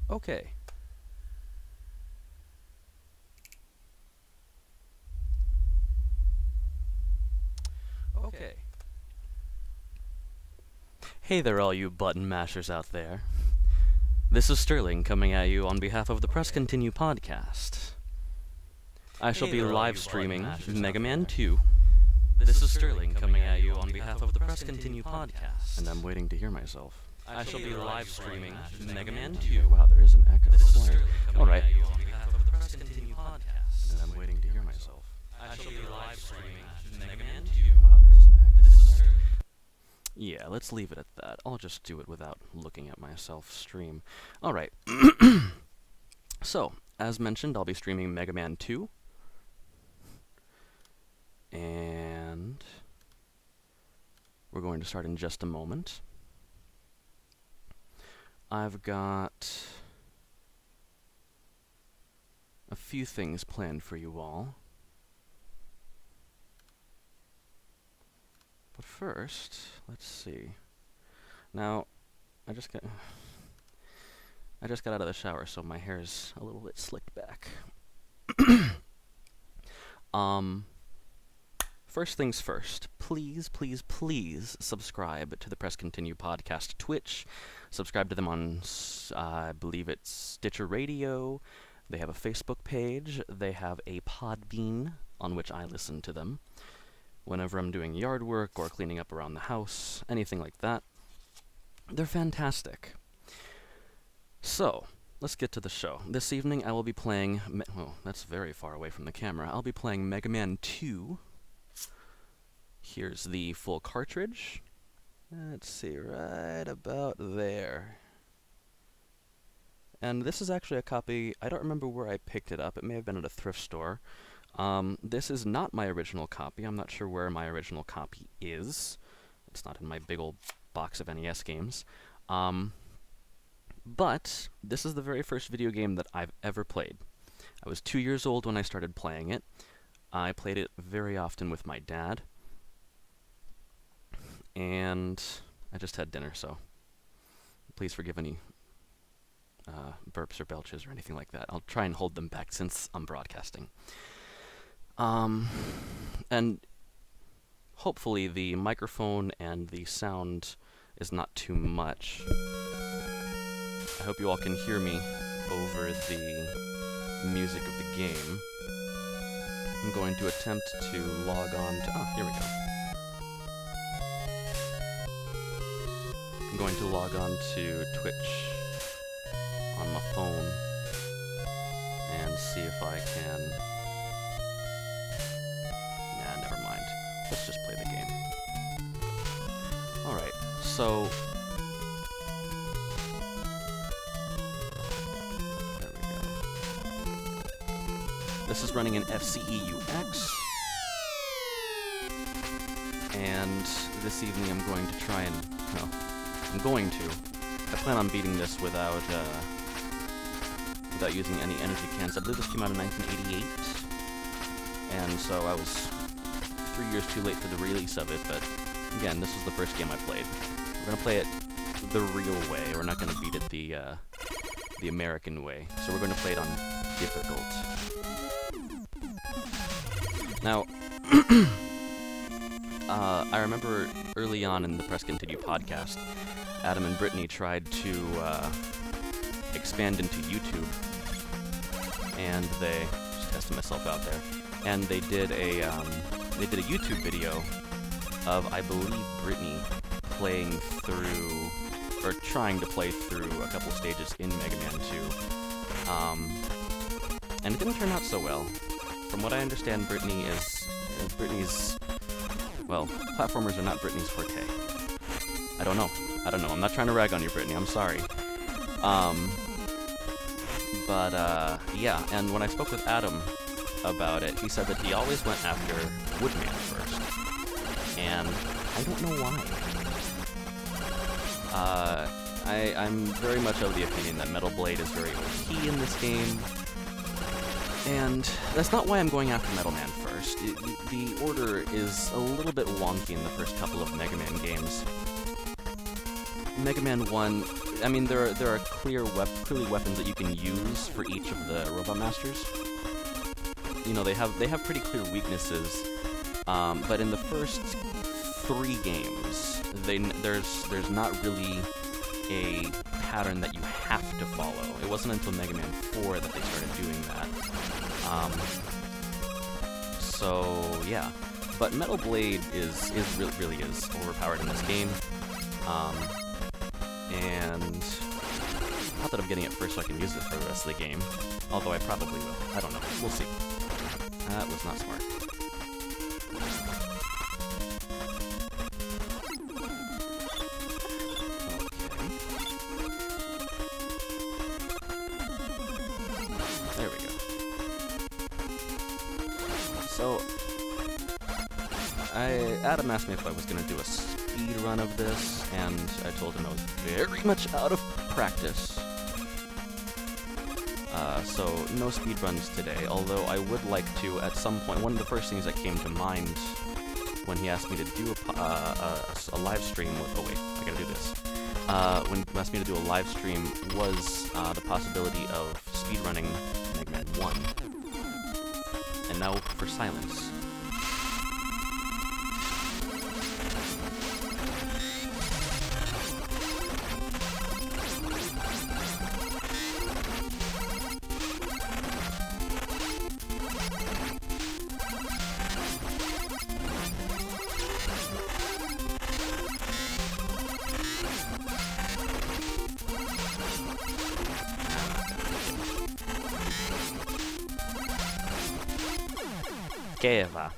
Okay. Okay. Hey there, all you button mashers out there. This is Sterling coming at you on behalf of the Press Continue podcast. I shall be live streaming Megaman 2. This is Sterling coming at you on behalf of the Press Continue podcast. And I'm waiting to hear myself. I shall be live streaming Megaman 2. Wow, there is an echo. This is Sterling All coming right. at you on behalf of the Press Continue podcast. And I'm waiting to hear myself. I shall be live streaming Megaman 2. Wow, there is an echo. This is Sterling. Yeah, let's leave it at that. I'll just do it without looking at myself stream. Alright. So, as mentioned, I'll be streaming Mega Man 2. And we're going to start in just a moment. I've got a few things planned for you all. But first, let's see. Now, I just got out of the shower, so my hair's a little bit slicked back. First things first, please, please, please subscribe to the Press Continue podcast Twitch. Subscribe to them on, I believe it's Stitcher Radio. They have a Facebook page. They have a Podbean on which I listen to them whenever I'm doing yard work or cleaning up around the house, anything like that. They're fantastic. So, let's get to the show. This evening I will be playing, well, that's very far away from the camera. I'll be playing Mega Man 2. Here's the full cartridge. Let's see, right about there. And this is actually a copy, I don't remember where I picked it up. It may have been at a thrift store. This is not my original copy. I'm not sure where my original copy is. It's not in my big old box of NES games. But this is the very first video game that I've ever played. I was 2 years old when I started playing it. I played it very often with my dad. And I just had dinner, so please forgive any burps or belches or anything like that. I'll try and hold them back since I'm broadcasting. And hopefully the microphone and the sound is not too much. I hope you all can hear me over the music of the game. I'm going to attempt to log on to... Ah, here we go. I'm going to log on to Twitch on my phone and see if I can... Nah, never mind. Let's just play the game. Alright, so... There we go. This is running in FCEUX. And this evening I'm going to try and... well, I plan on beating this without using any energy cans. I believe this came out in 1988, and so I was 3 years too late for the release of it, but again, this was the first game I played. We're gonna play it the real way. We're not gonna beat it the American way, so we're gonna play it on difficult. Now, I remember early on in the Press Continue podcast, Adam and Brittany tried to expand into YouTube, and they just tested myself out there, and they did a YouTube video of, I believe, Brittany playing through, or trying to play through a couple stages in Mega Man 2, and it didn't turn out so well. From what I understand, Brittany's, well, platformers are not Brittany's forte. I don't know. I'm not trying to rag on you, Brittany. I'm sorry. Yeah, and when I spoke with Adam about it, he said that he always went after Woodman first. And I don't know why. I'm very much of the opinion that Metal Blade is very OP in this game. And that's not why I'm going after Metal Man first. The order is a little bit wonky in the first couple of Mega Man games. Mega Man 1, I mean, there are clearly weapons that you can use for each of the Robot Masters. You know, they have pretty clear weaknesses, but in the first 3 games, there's not really a pattern that you have to follow. It wasn't until Mega Man 4 that they started doing that. So yeah, but Metal Blade really is overpowered in this game, and not that I'm getting it first so I can use it for the rest of the game, although I probably will. I don't know. We'll see. That was not smart. There we go. So, Adam asked me if I was going to do a speed run of this, and I told him I was very much out of practice. So, no speed runs today, although I would like to, at some point, one of the first things that came to mind when he asked me to do a live stream with, oh wait, I gotta do this. When he asked me to do a live stream was the possibility of speedrunning Mega Man 1. And now for silence. Keva.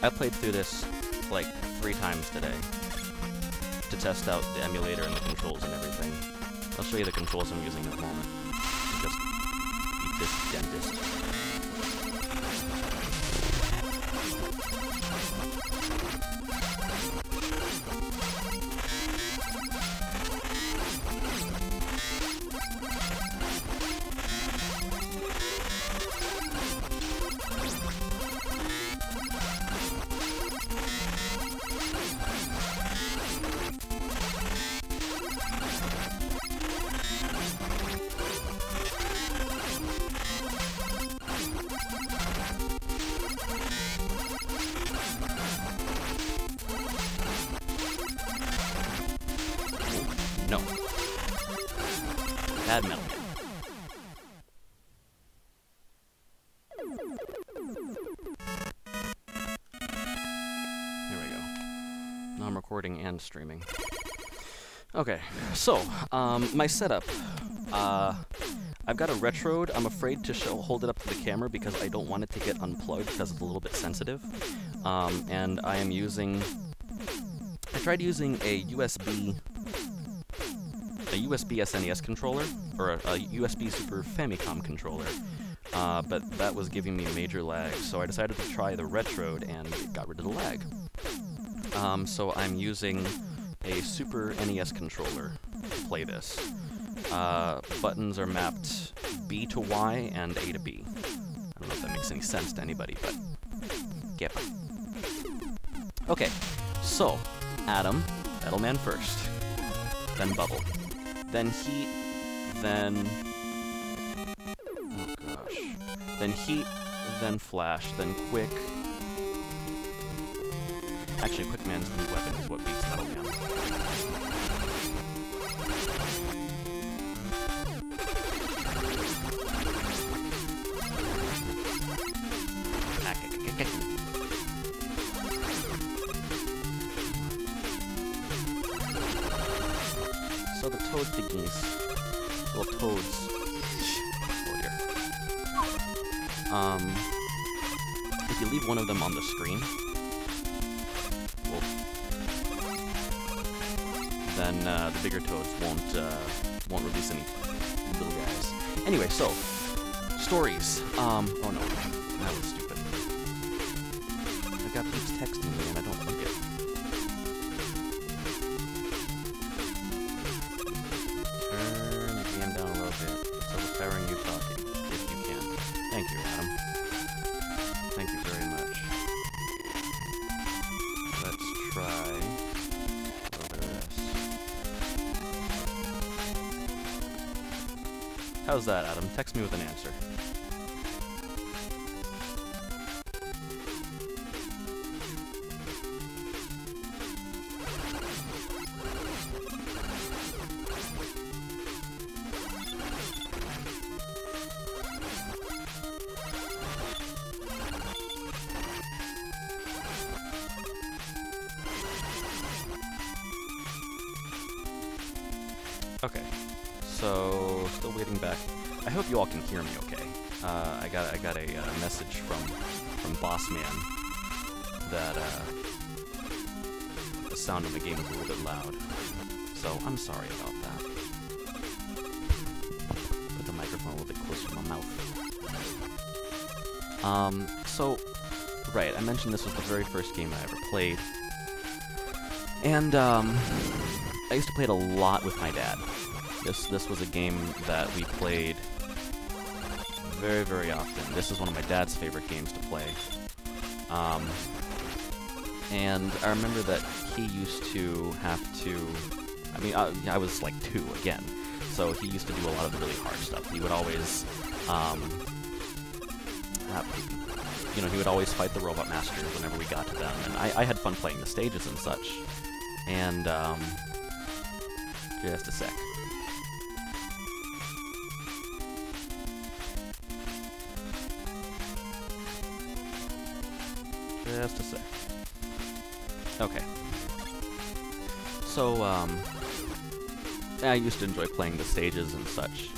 I played through this like 3 times today to test out the emulator and the controls and everything. I'll show you the controls I'm using at the moment. Just beat this dentist. No. Bad Metal Man. There we go. Now I'm recording and streaming. Okay, so, my setup. I've got a Retrode. I'm afraid to hold it up to the camera because I don't want it to get unplugged because it's a little bit sensitive. And I am using... I tried using a USB SNES controller, or a USB Super Famicom controller, but that was giving me major lag, so I decided to try the Retrode, and it got rid of the lag. So I'm using a Super NES controller to play this. Buttons are mapped B to Y and A to B. I don't know if that makes any sense to anybody, but... Yep. Okay, so, Adam, Metal Man first, then Bubble. Then Heat, then... oh gosh. Then Heat, then Flash, then Quick. Actually, Quick Man's new weapon is what beats Metal Man. So the toad thingies, little toads. Oh dear. If you leave one of them on the screen, well, then the bigger toads won't release any little guys. Anyway, so stories. Oh no, that was stupid. I got peeps texting me and I don't like it. Turn the game down a little bit. It's overpowering you talking, if you can. Thank you, Adam. Thank you very much. Let's try a little bit of this. How's that, Adam? Text me with an answer. Okay, so still waiting back. I hope you all can hear me okay. I got a message from Boss Man that the sound in the game is a little bit loud. So I'm sorry about that. Put the microphone a little bit closer to my mouth. So right, I mentioned this was the very first game I ever played. And I used to play it a lot with my dad. This was a game that we played very, very often. This is one of my dad's favorite games to play. And I remember that he used to have to... I mean, I was like 2 again, so he used to do a lot of the really hard stuff. He would always... you know, he would always fight the Robot Masters whenever we got to them, and I had fun playing the stages and such. And, just a sec. Just a sec. Okay. So, I used to enjoy playing the stages and such.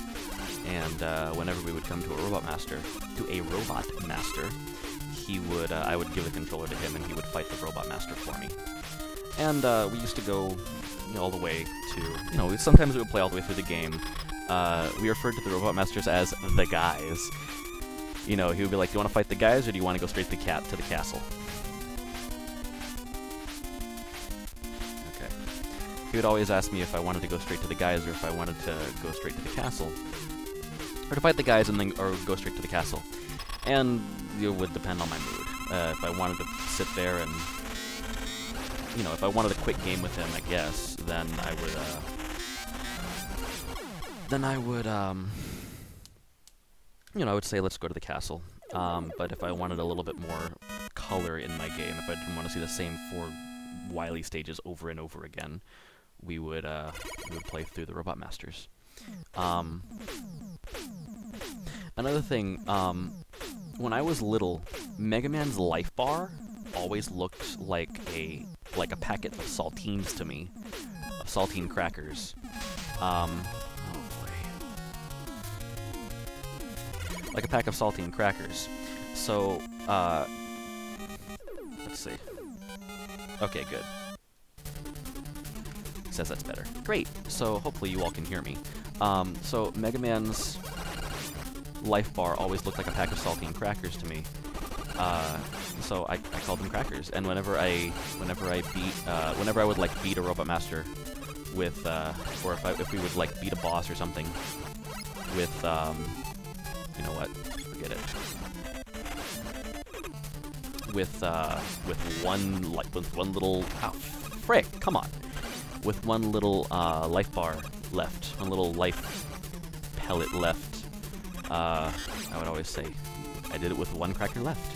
And, whenever we would come to a Robot Master, he would, I would give the controller to him and he would fight the Robot Master for me. And, we used to go, you know, all the way to, you know, sometimes we would play all the way through the game. We referred to the Robot Masters as the guys. You know, he would be like, do you want to fight the guys, or do you want to go straight to the castle? Okay. He would always ask me if I wanted to go straight to the guys, or if I wanted to go straight to the castle. Or to fight the guys and then, or go straight to the castle. And it would depend on my mood. If I wanted to sit there and, you know, if I wanted a quick game with him, I guess, then I would, you know, I would say, let's go to the castle. But if I wanted a little bit more color in my game, if I didn't want to see the same 4 Wily stages over and over again, we would play through the Robot Masters. Another thing, when I was little, Megaman's life bar always looked like a packet of saltines to me, of saltine crackers. Oh boy. Like a pack of saltine crackers. So, let's see. Okay, good. Says that's better. Great. So hopefully you all can hear me. So Megaman's life bar always looked like a pack of saltine crackers to me. So I called them crackers. And whenever I would like beat a Robot Master with, or if we would like beat a boss or something with, you know what? Forget it. With one little, oh, frick, come on. With one little, life bar left, one little life pellet left, I would always say, I did it with 1 cracker left.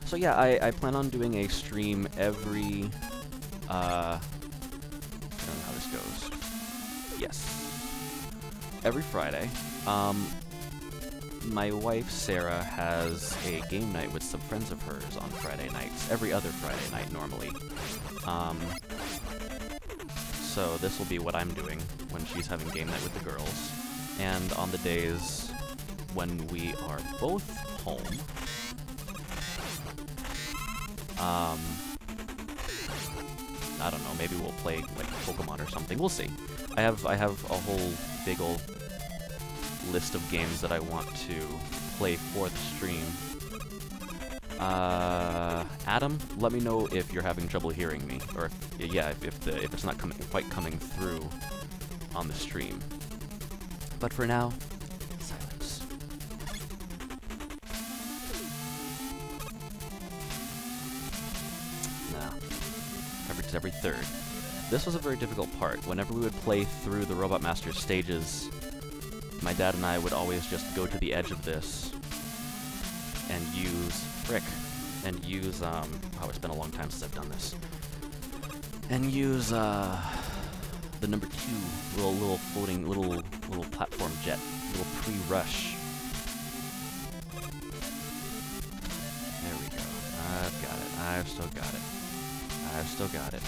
So yeah, I plan on doing a stream every, I don't know how this goes. Yes. Every Friday. My wife, Sarah, has a game night with some friends of hers on Friday nights. Every other Friday night, normally. So this will be what I'm doing when she's having game night with the girls. And on the days when we are both home, I don't know, maybe we'll play like Pokemon or something. We'll see. I have a whole big old list of games that I want to play for the stream. Adam, let me know if you're having trouble hearing me, or if it's not quite coming through on the stream. But for now, silence. Nah. Every third. This was a very difficult part. Whenever we would play through the Robot Master stages, my dad and I would always just go to the edge of this and use oh, it's been a long time since I've done this. And use the number 2 little floating little platform jet, little pre-rush. There we go. I've got it. I've still got it. I've still got it.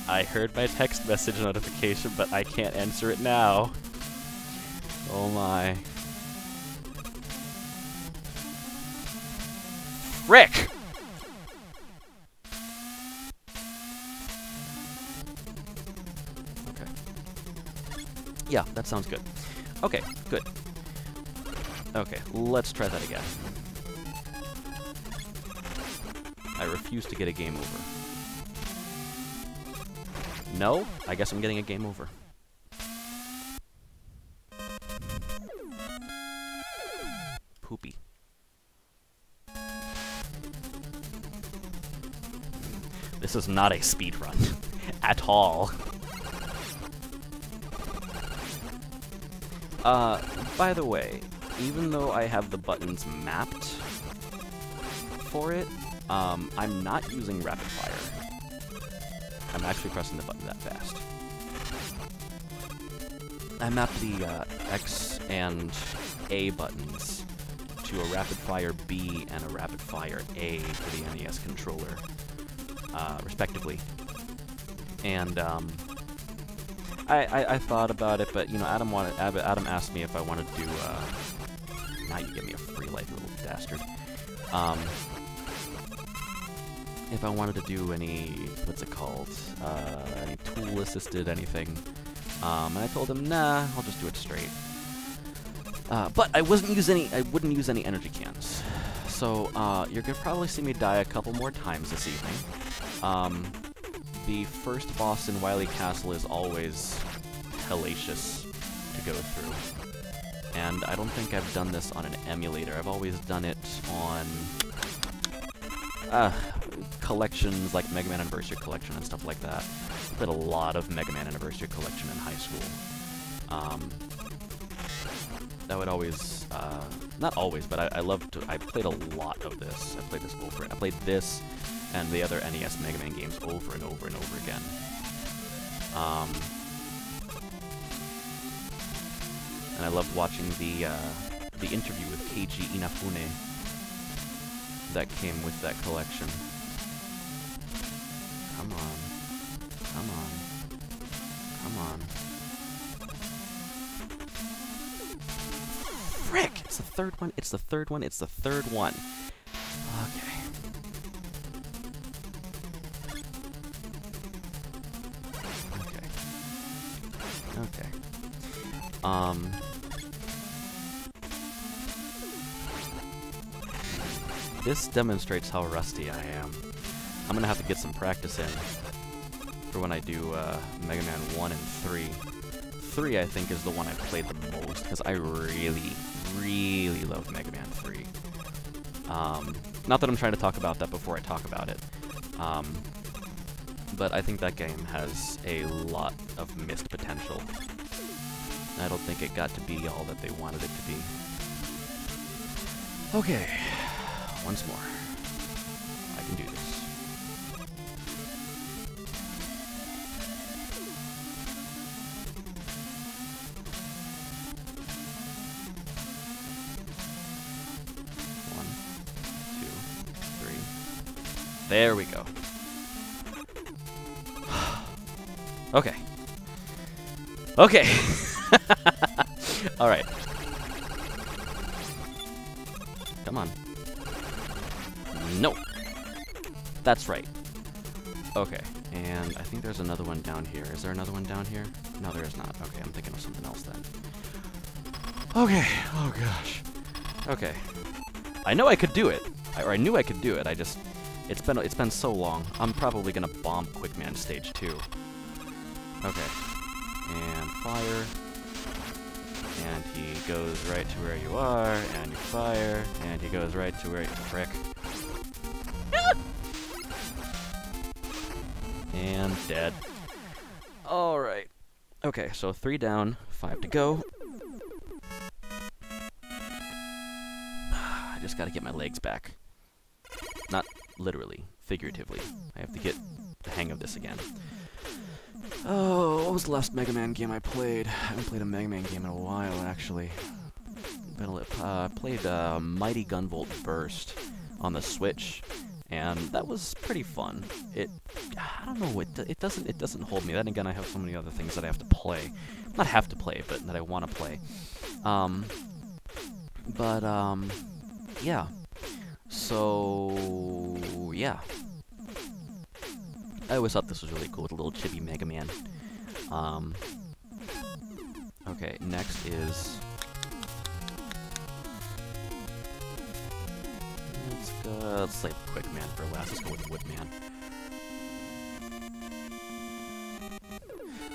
I heard my text message notification, but I can't answer it now. Oh my. Frick! Okay. Yeah, that sounds good. Okay, good. Okay, let's try that again. I refuse to get a game over. No? I guess I'm getting a game over. Poopy. This is not a speed run at all. By the way, even though I have the buttons mapped for it, I'm not using rapid fire. I'm actually pressing the button that fast. I mapped the X and A buttons to a rapid fire B and a rapid fire A for the NES controller, respectively. And I thought about it, but you know, Adam asked me if I wanted to do. Now you give me a free life, you little dastard. If I wanted to do any, what's it called? Any tool assisted anything. And I told him, nah, I'll just do it straight. But I wouldn't use any energy cans. So you're gonna probably see me die a couple more times this evening. The first boss in Wily Castle is always hellacious to go through. And I don't think I've done this on an emulator. I've always done it on collections like Megaman Anniversary Collection and stuff like that. I played a lot of Megaman Anniversary Collection in high school. That would always, not always, but I played a lot of this. I played this and the other NES Mega Man games over and over and over again. And I loved watching the interview with Keiji Inafune that came with that collection. Come on. Come on. Come on. Frick! It's the third one. It's the third one. It's the third one. Okay. Okay. This demonstrates how rusty I am. I'm gonna have to get some practice in for when I do Mega Man 1 and 3. 3, I think, is the one I played the most, because I really, really love Mega Man 3. Not that I'm trying to talk about that before I talk about it. But I think that game has a lot of missed potential. I don't think it got to be all that they wanted it to be. Okay, once more. I can do this. One, two, three. There we go. Okay. Okay. All right. Come on. No. That's right. Okay. And I think there's another one down here. Is there another one down here? No, there is not. Okay, I'm thinking of something else then. Okay. Oh gosh. Okay. I know I could do it. Or I knew I could do it. It's been so long. I'm probably gonna bomb Quickman stage 2. Okay. And fire. and he goes right to where you are, and you fire, and he goes right to where you frick. And dead. Alright. Okay, so 3 down, 5 to go. I just gotta get my legs back. Not literally, figuratively. I have to get the hang of this again. Oh, what was the last Mega Man game I played? I haven't played a Mega Man game in a while, actually. Played Mighty Gunvolt Burst on the Switch, and that was pretty fun. I don't know, it doesn't hold me. Then again, I have so many other things that I have to play. Not have to play, but that I want to play. Yeah. So, yeah. I always thought this was really cool with a little chibi Mega Man. Okay, next is... Let's save Quick Man for last. Let's go with Woodman.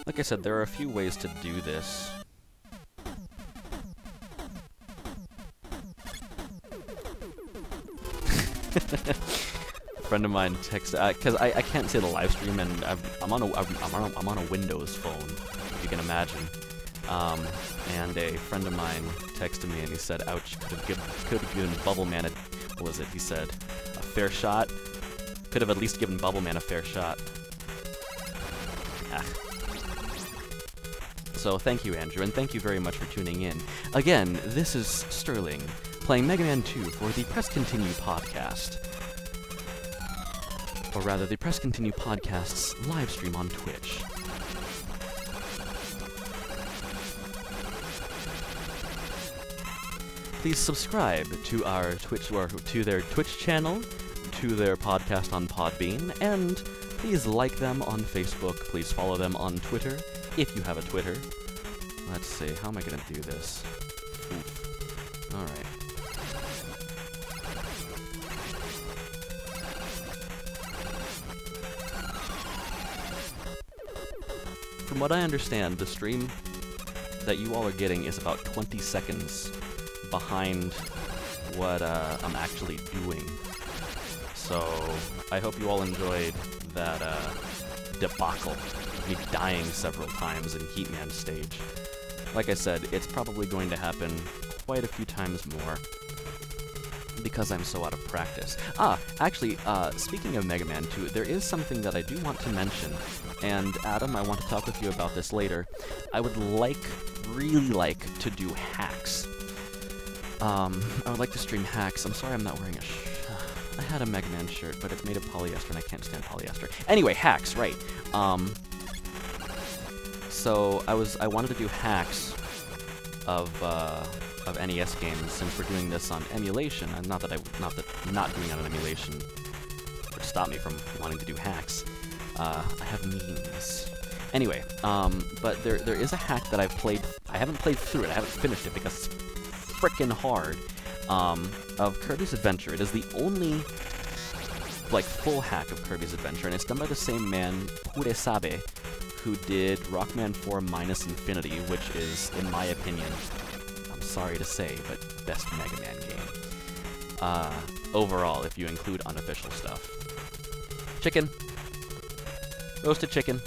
Like I said, there are a few ways to do this. A friend of mine texted, because I can't see the live stream, and I'm on a Windows phone, if you can imagine. And a friend of mine texted me and he said, "Ouch! Could have given Bubble Man a, what was it? He said, a fair shot. Could have at least given Bubble Man a fair shot." Ah. So thank you, Andrew, and thank you very much for tuning in. Again, this is Sterling, playing Mega Man 2 for the Press Continue podcast. Or rather, the Press Continue podcast's live stream on Twitch. Please subscribe to our Twitch, or to their Twitch channel, to their podcast on Podbean, and please like them on Facebook. Please follow them on Twitter, if you have a Twitter. Let's see, how am I gonna do this? Alright. From what I understand, the stream that you all are getting is about 20 seconds behind what I'm actually doing. So, I hope you all enjoyed that debacle of me dying several times in Heatman stage. Like I said, it's probably going to happen quite a few times more, because I'm so out of practice. Actually, speaking of Mega Man 2, there is something that I do want to mention, and Adam, I want to talk with you about this later. I would really like to do hacks. I would like to stream hacks. I'm sorry I'm not wearing I had a Mega Man shirt, but it's made of polyester, and I can't stand polyester. Anyway, hacks, right. So I wanted to do hacks of NES games, since we're doing this on emulation, and not that not doing it on emulation would stop me from wanting to do hacks. I have means. Anyway, but there is a hack that I've played. I haven't played through it. I haven't finished it because it's frickin' hard. Of Kirby's Adventure. It is the only full hack of Kirby's Adventure, and it's done by the same man, Kuresabe, who did Rockman 4 Minus Infinity, which is, in my opinion, I'm sorry to say, but best Mega Man game. Overall, if you include unofficial stuff. Chicken. Roasted chicken.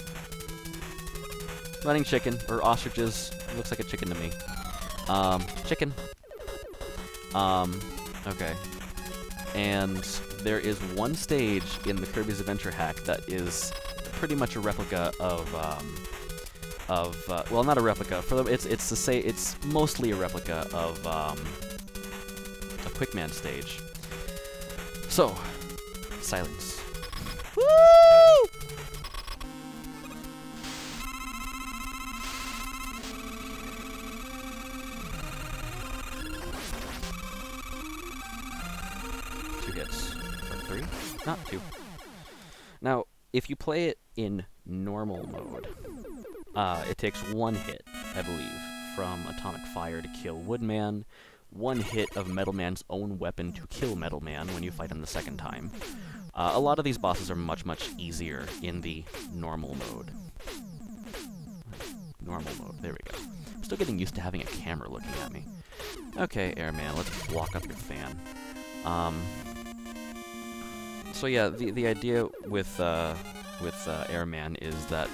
Running chicken, or ostriches. It looks like a chicken to me. Chicken. Okay. And there is one stage in the Kirby's Adventure hack that is pretty much a replica of, well, not a replica. It's mostly a replica of a Quickman stage. So, silence. Woo! Hits. Or 3? Not 2. Now, if you play it in normal mode, it takes 1 hit, I believe, from Atomic Fire to kill Woodman, 1 hit of Metal Man's own weapon to kill Metal Man when you fight him the second time. A lot of these bosses are much easier in the normal mode. Normal mode, there we go. still getting used to having a camera looking at me. Okay, Airman, let's block up your fan. So yeah, the idea with Airman is that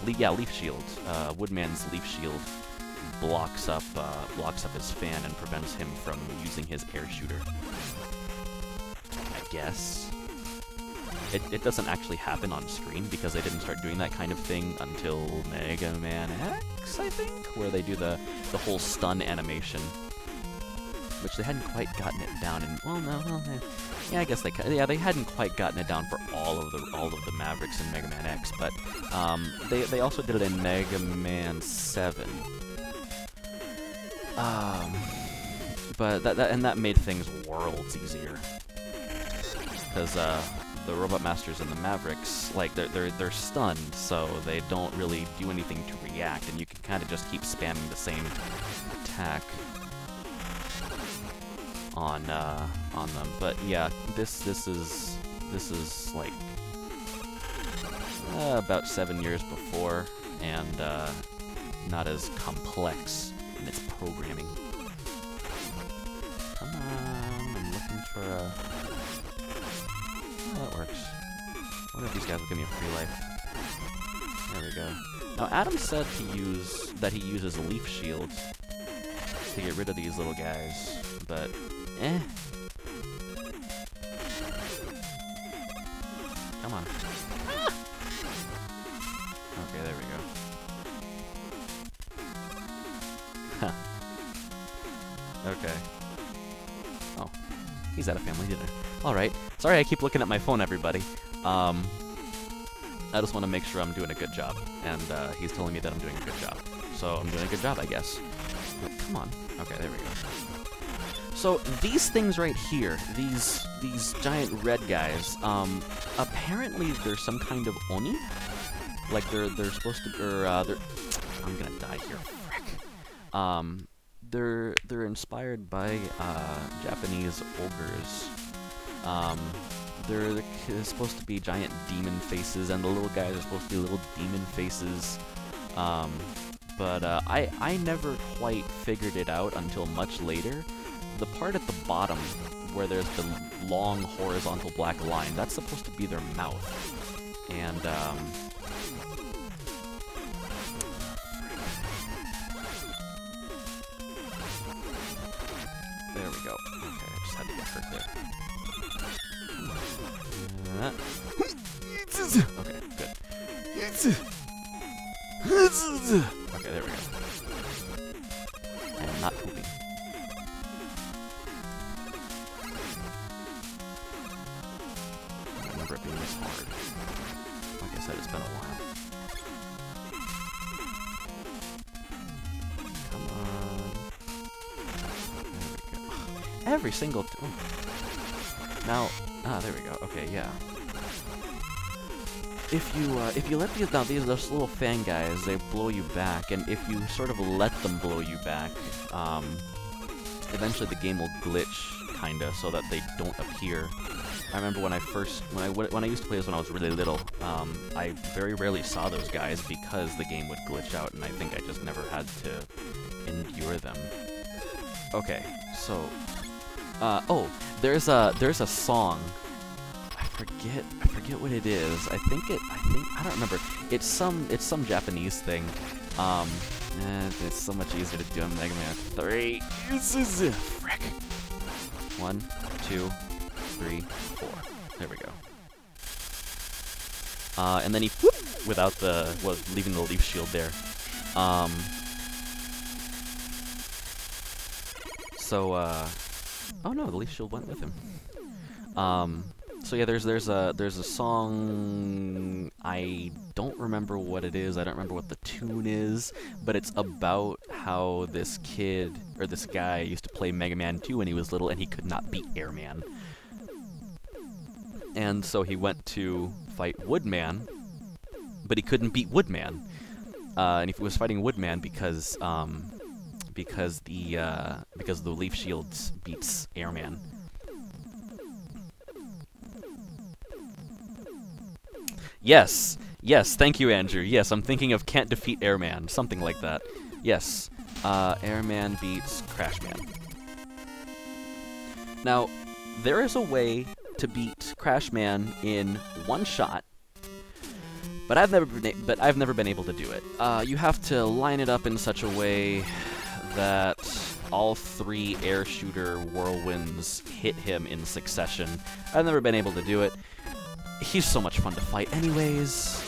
Leaf Shield. Woodman's Leaf Shield blocks up his fan and prevents him from using his air shooter. I guess. It doesn't actually happen on screen because they didn't start doing that kind of thing until Mega Man X, I think, where they do the whole stun animation, which they hadn't quite gotten it down. And yeah, I guess they hadn't quite gotten it down for all of the Mavericks in Mega Man X, but they also did it in Mega Man 7. But that made things worlds easier because the Robot Masters and the Mavericks, like, they're stunned, so they don't really do anything to react, and you can kind of just keep spamming the same attack on them. But yeah, this is like about 7 years before, and not as complex in its programming. Come on, I'm looking for a... Oh, that works. I wonder if these guys will give me a free life. There we go. Now, Adam said that he uses a Leaf Shield to get rid of these little guys, but Come on. Ah! Okay, there we go. Huh. Okay. Oh. He's at a family dinner. Alright. Sorry I keep looking at my phone, everybody. I just want to make sure I'm doing a good job. And he's telling me that I'm doing a good job. So I'm doing a good job, I guess. But come on. Okay, there we go. So these things right here, these giant red guys, apparently they're some kind of oni. Like they're supposed to, or they're. I'm gonna die here. Frick. They're inspired by Japanese ogres. They're supposed to be giant demon faces, and the little guys are supposed to be little demon faces. But I never quite figured it out until much later. The part at the bottom where there's the long horizontal black line, that's supposed to be their mouth. And there we go. Okay, I just had to get hurt there. Okay, good. Okay, there we go. I am not pooping. I remember it being this hard. Like I said, it's been a while. Come on. There we go. Every single... Now... Ah, there we go. Okay, yeah. If you let those little fan guys, they blow you back, and if you sort of let them blow you back, eventually the game will glitch, kinda, so that they don't appear. I remember when I used to play this when I was really little, I very rarely saw those guys because the game would glitch out, and I think I just never had to endure them. Okay, so, oh, there's a song. I forget what it is. I don't remember. It's some Japanese thing. It's so much easier to do on Mega Man 3. Frick. 1, 2, 3, 4. There we go. And then he whoop, without leaving the leaf shield there. Oh no, the leaf shield went with him. So yeah, there's a song. I don't remember what it is. I don't remember what the tune is, but it's about how this kid or this guy used to play Mega Man 2 when he was little, and he could not beat Airman. And so he went to fight Woodman, but he couldn't beat Woodman. And he was fighting Woodman because the leaf shields beats Airman. Yes, Yes, thank you, Andrew. Yes, I'm thinking of Can't Defeat Airman, something like that. Yes, Airman beats Crashman. Now, there is a way to beat Crashman in one shot, but I've never been able to do it. You have to line it up in such a way that all 3 air shooter whirlwinds hit him in succession. I've never been able to do it. He's so much fun to fight anyways.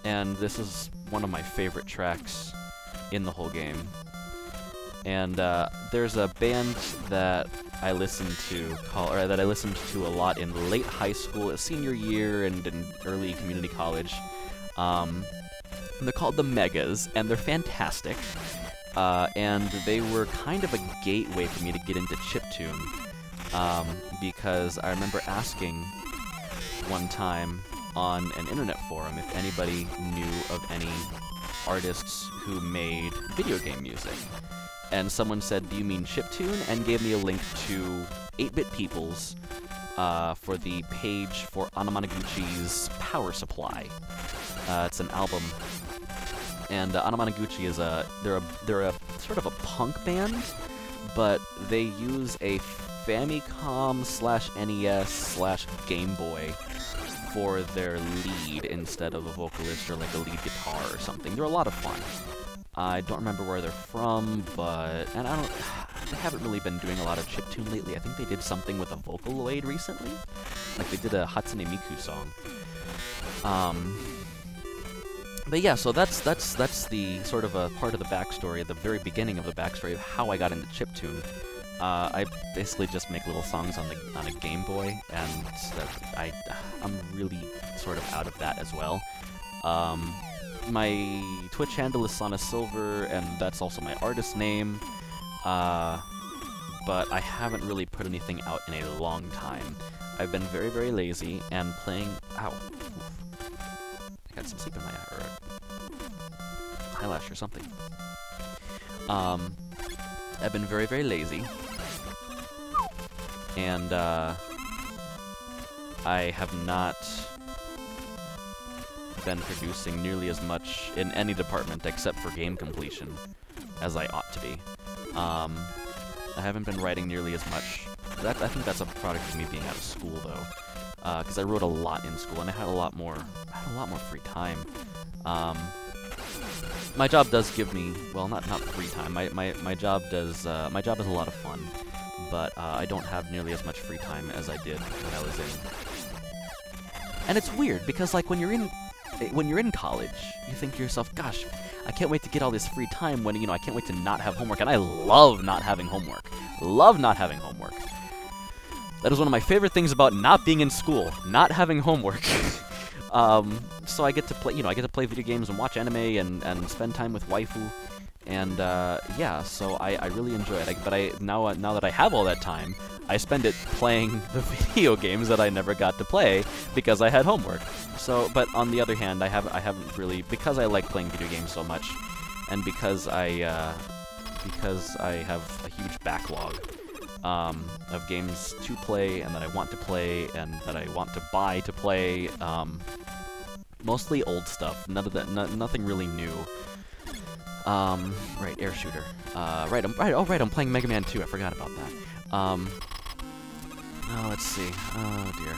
And this is one of my favorite tracks in the whole game. And there's a band that I listened to a lot in late high school, senior year, and in early community college. And they're called the Megas, and they're fantastic. And they were kind of a gateway for me to get into chiptune, because I remember asking one time on an internet forum if anybody knew of any artists who made video game music. And someone said, "Do you mean chiptune?" and gave me a link to 8-Bit Peoples for the page for Anamanaguchi's Power Supply. It's an album, and Anamanaguchi is they're a sort of a punk band, but they use a Famicom/NES/Game Boy for their lead instead of a vocalist or like a lead guitar or something. They're a lot of fun. I don't remember where they're from, but they haven't really been doing a lot of chiptune lately. I think they did something with a Vocaloid recently, like they did a Hatsune Miku song. But yeah, so that's the sort of a part of the backstory, the very beginning of the backstory of how I got into chiptune. I basically just make little songs on a Game Boy, and I'm really sort of out of that as well. My Twitch handle is Sana Silver, and that's also my artist name. But I haven't really put anything out in a long time. I've been very, very lazy and playing. Ow! I got some sleep in my eye, or eyelash or something. I've been very, very lazy, and I have not been producing nearly as much in any department except for game completion as I ought to be. I haven't been writing nearly as much. I think that's a product of me being out of school, though, because I wrote a lot in school and I had a lot more free time. My job does give me, well, not free time. My job does is a lot of fun, but I don't have nearly as much free time as I did when I was in. And it's weird because like when you're in college, you think to yourself, gosh, I can't wait to get all this free time when, I can't wait to not have homework. And I love not having homework. Love not having homework. That is one of my favorite things about not being in school, not having homework. So I get to play, I get to play video games and watch anime and spend time with waifu. And yeah, so I really enjoy it. But now that I have all that time, I spend it playing the video games that I never got to play because I had homework. So, but on the other hand, I haven't really, because I like playing video games so much, and because I have a huge backlog of games to play and that I want to play and that I want to buy to play. Mostly old stuff. Nothing really new. Right, air shooter. Right, I'm playing Megaman 2. I forgot about that. Oh, let's see. Oh dear.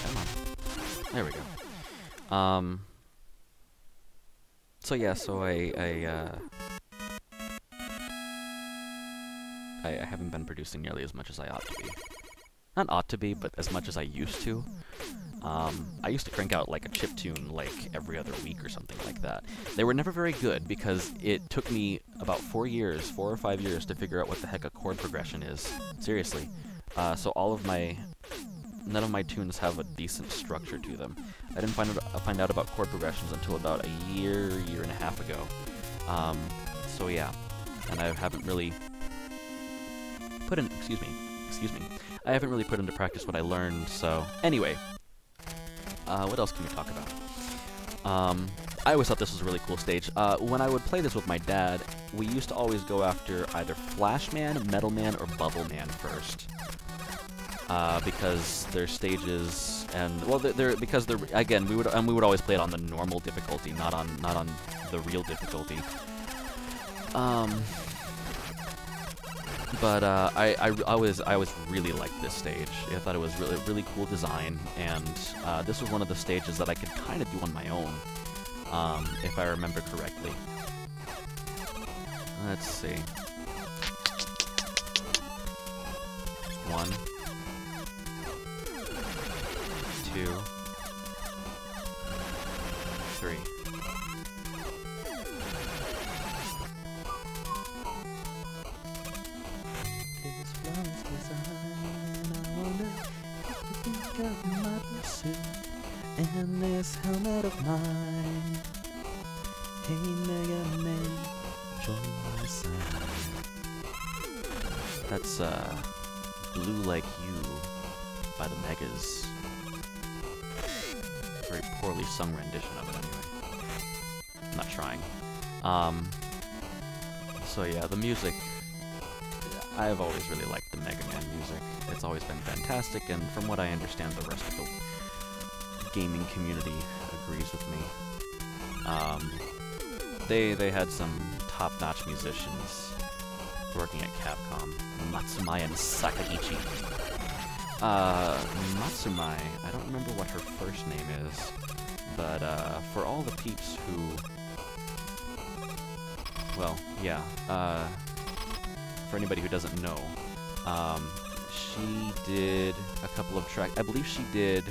Come on. There we go. So yeah, so I haven't been producing nearly as much as I ought to be. Not ought to be, but as much as I used to. I used to crank out like a chiptune like every other week or something like that. They were never very good because it took me about 4 or 5 years to figure out what the heck a chord progression is. Seriously. So none of my tunes have a decent structure to them. I didn't find out about chord progressions until about a year and a half ago. So yeah, and I haven't really put in, excuse me, I haven't really put into practice what I learned, so anyway, what else can we talk about? I always thought this was a really cool stage. When I would play this with my dad, we used to always go after either Flash Man, Metal Man, or Bubble Man first. because their stages and well, because they're again we would always play it on the normal difficulty, not on the real difficulty. But I always really liked this stage. I thought it was really cool design, and this was one of the stages that I could kind of do on my own, if I remember correctly. Let's see. 1, 2, 3. And this helmet of mine. Hey Megaman, join my side. That's Blue Like You by the Megas. Very poorly sung rendition of it anyway. I'm not trying. So yeah, the music, I've always really liked the Mega Man music. It's always been fantastic, and from what I understand, the rest of the gaming community agrees with me. They had some top-notch musicians working at Capcom. Matsumai and Sakaichi. Matsumai, I don't remember what her first name is, but for all the peeps who... Well, yeah, for anybody who doesn't know, she did a couple of tracks. I believe she did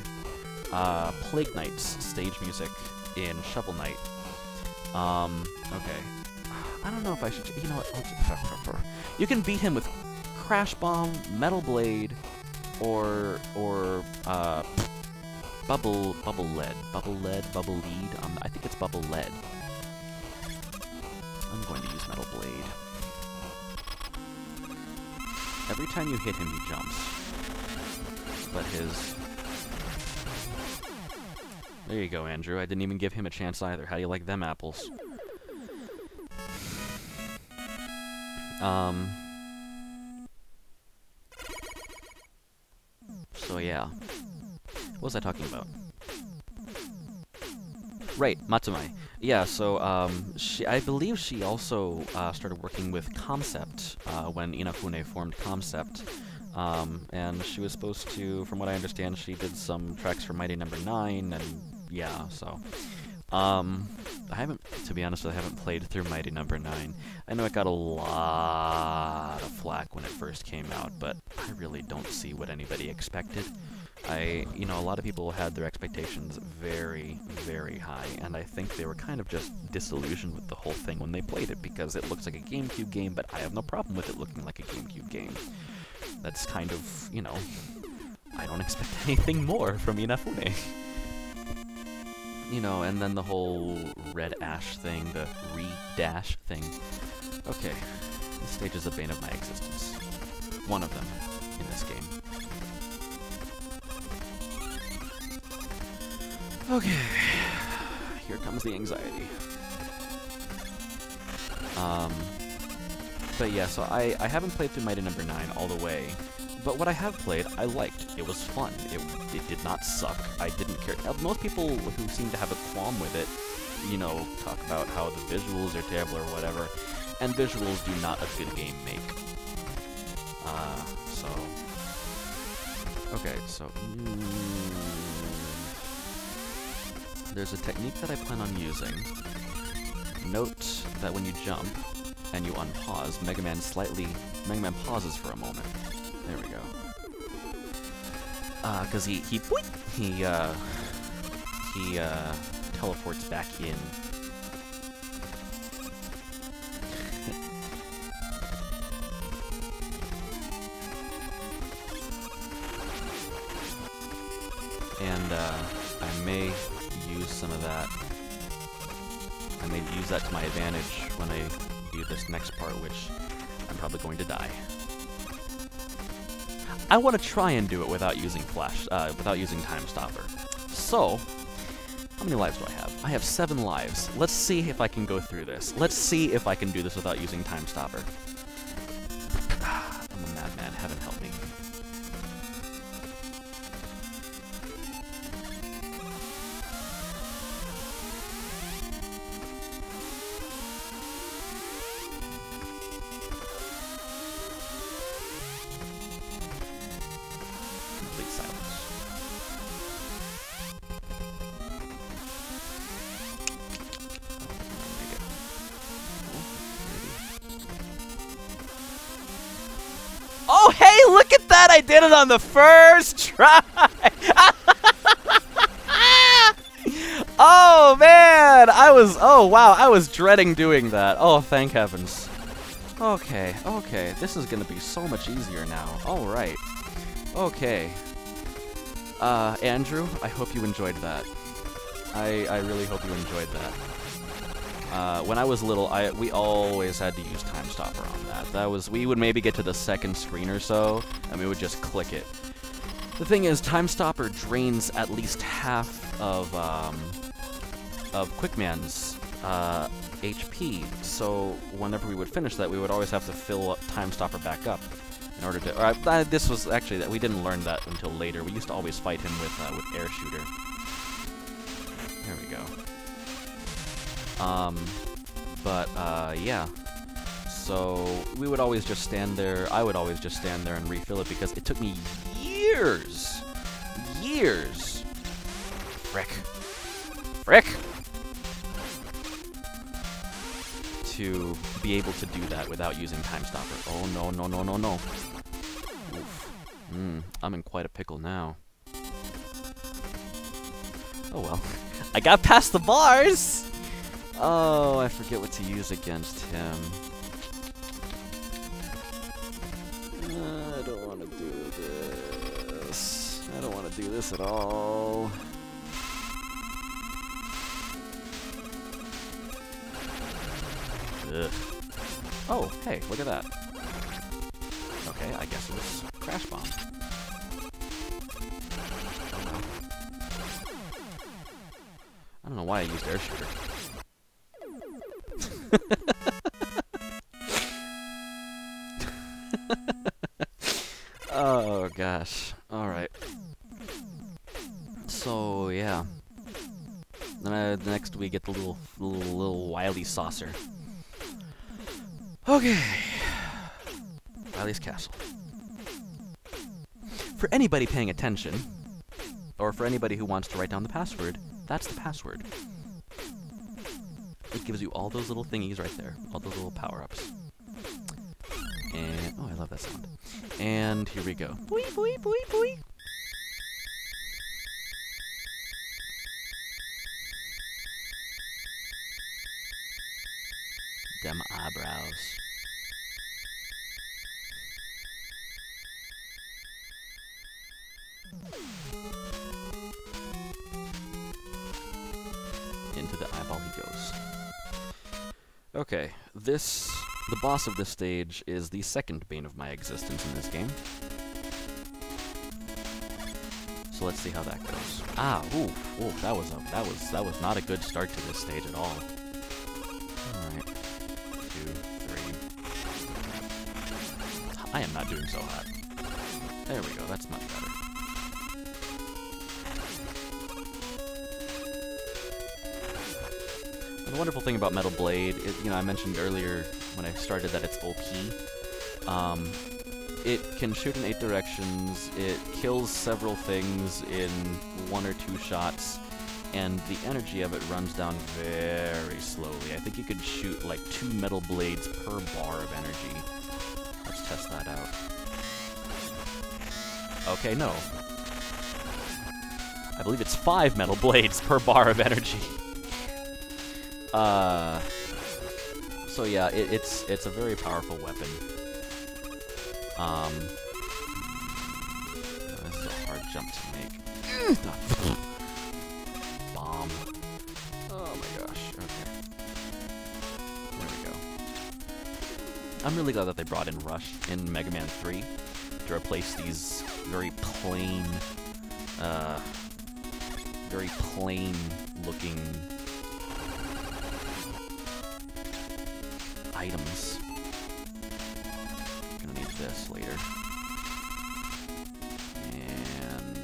Plague Knight's stage music in Shovel Knight. Okay. I don't know if I should... You know what? You can beat him with Crash Bomb, Metal Blade, or Bubble Lead. Bubble Lead. I think it's Bubble Lead. I'm going to use Metal Blade. Every time you hit him, he jumps. But his... There you go, Andrew. I didn't even give him a chance either. How do you like them apples? So yeah. What was I talking about? Right, Matsumai. Yeah, so, I believe she also, started working with Concept, when Inafune formed Concept. And she was supposed to, from what I understand, she did some tracks for Mighty Number 9, and yeah, so. I haven't, to be honest, I haven't played through Mighty Number 9. I know it got a lot of flack when it first came out, but I really don't see what anybody expected. You know, a lot of people had their expectations very, very high, and I think they were kind of just disillusioned with the whole thing when they played it, because it looks like a GameCube game, but I have no problem with it looking like a GameCube game. That's kind of, you know, I don't expect anything more from Inafune. You know, and then the whole Red Ash thing, the Re-Dash thing. Okay, this stage is a bane of my existence. One of them in this game. Okay, here comes the anxiety. But yeah, so I haven't played through Mighty Number 9 all the way, but what I have played, I liked. It was fun. It did not suck. I didn't care. Most people who seem to have a qualm with it, you know, talk about how the visuals are terrible or whatever, and visuals do not a good game make. So... Okay, so... There's a technique that I plan on using. Note that when you jump and you unpause, Megaman pauses for a moment. There we go. Cause he teleports back in. And, I may use some of that. I may use that to my advantage when I do this next part, which I'm probably going to die. I want to try and do it without using without using Time Stopper. So, how many lives do I have? I have 7 lives. Let's see if I can go through this. Let's see if I can do this without using Time Stopper. I'm a madman. Heaven help me. Hey, look at that! I did it on the first try! Oh, man! Oh, wow, I was dreading doing that. Oh, thank heavens. Okay, okay, this is gonna be so much easier now. Alright. Okay. Andrew, I hope you enjoyed that. I really hope you enjoyed that. When I was little, we always had to use Time Stopper on that. We would maybe get to the second screen or so, and we would just click it. The thing is, Time Stopper drains at least half of Quickman's HP, so whenever we would finish that, we would always have to fill Time Stopper back up in order to. This was actually that we didn't learn that until later. We used to always fight him with Air Shooter. There we go. Yeah. So we would always just stand there. I would always just stand there and refill it because it took me years, frick, to be able to do that without using Time Stopper. Oh no, no, no, no, no. Oof. I'm in quite a pickle now. Oh well. I got past the bars! Oh, I forget what to use against him. I don't want to do this. I don't want to do this at all. Ugh. Oh, hey, look at that. Okay, I guess it was Crash Bomb. Oh well. I don't know why I used Air Shooter. Oh gosh. Alright. So yeah. Then next we get the little Wily saucer. Okay. Wily's castle. For anybody paying attention, or for anybody who wants to write down the password, that's the password. It gives you all those little thingies right there, all those little power-ups. And, oh, I love that sound. And here we go. Boing, boing, boing, boing. Them eyebrows. Into the eyeball he goes. Okay, the boss of this stage is the second bane of my existence in this game. So let's see how that goes. Ah, ooh, that was not a good start to this stage at all. Alright. 2, 3. I am not doing so hot. There we go, that's much better. The wonderful thing about Metal Blade is, I mentioned earlier when I started that it's OP. It can shoot in 8 directions, it kills several things in 1 or 2 shots, and the energy of it runs down very slowly. I think you could shoot like 2 metal blades per bar of energy. Let's test that out. Okay, no. I believe it's 5 metal blades per bar of energy. So yeah, it's a very powerful weapon. This is a hard jump to make. Bomb. Oh my gosh, okay. There we go. I'm really glad that they brought in Rush in Megaman 3 to replace these very plain looking items. Gonna need this later. And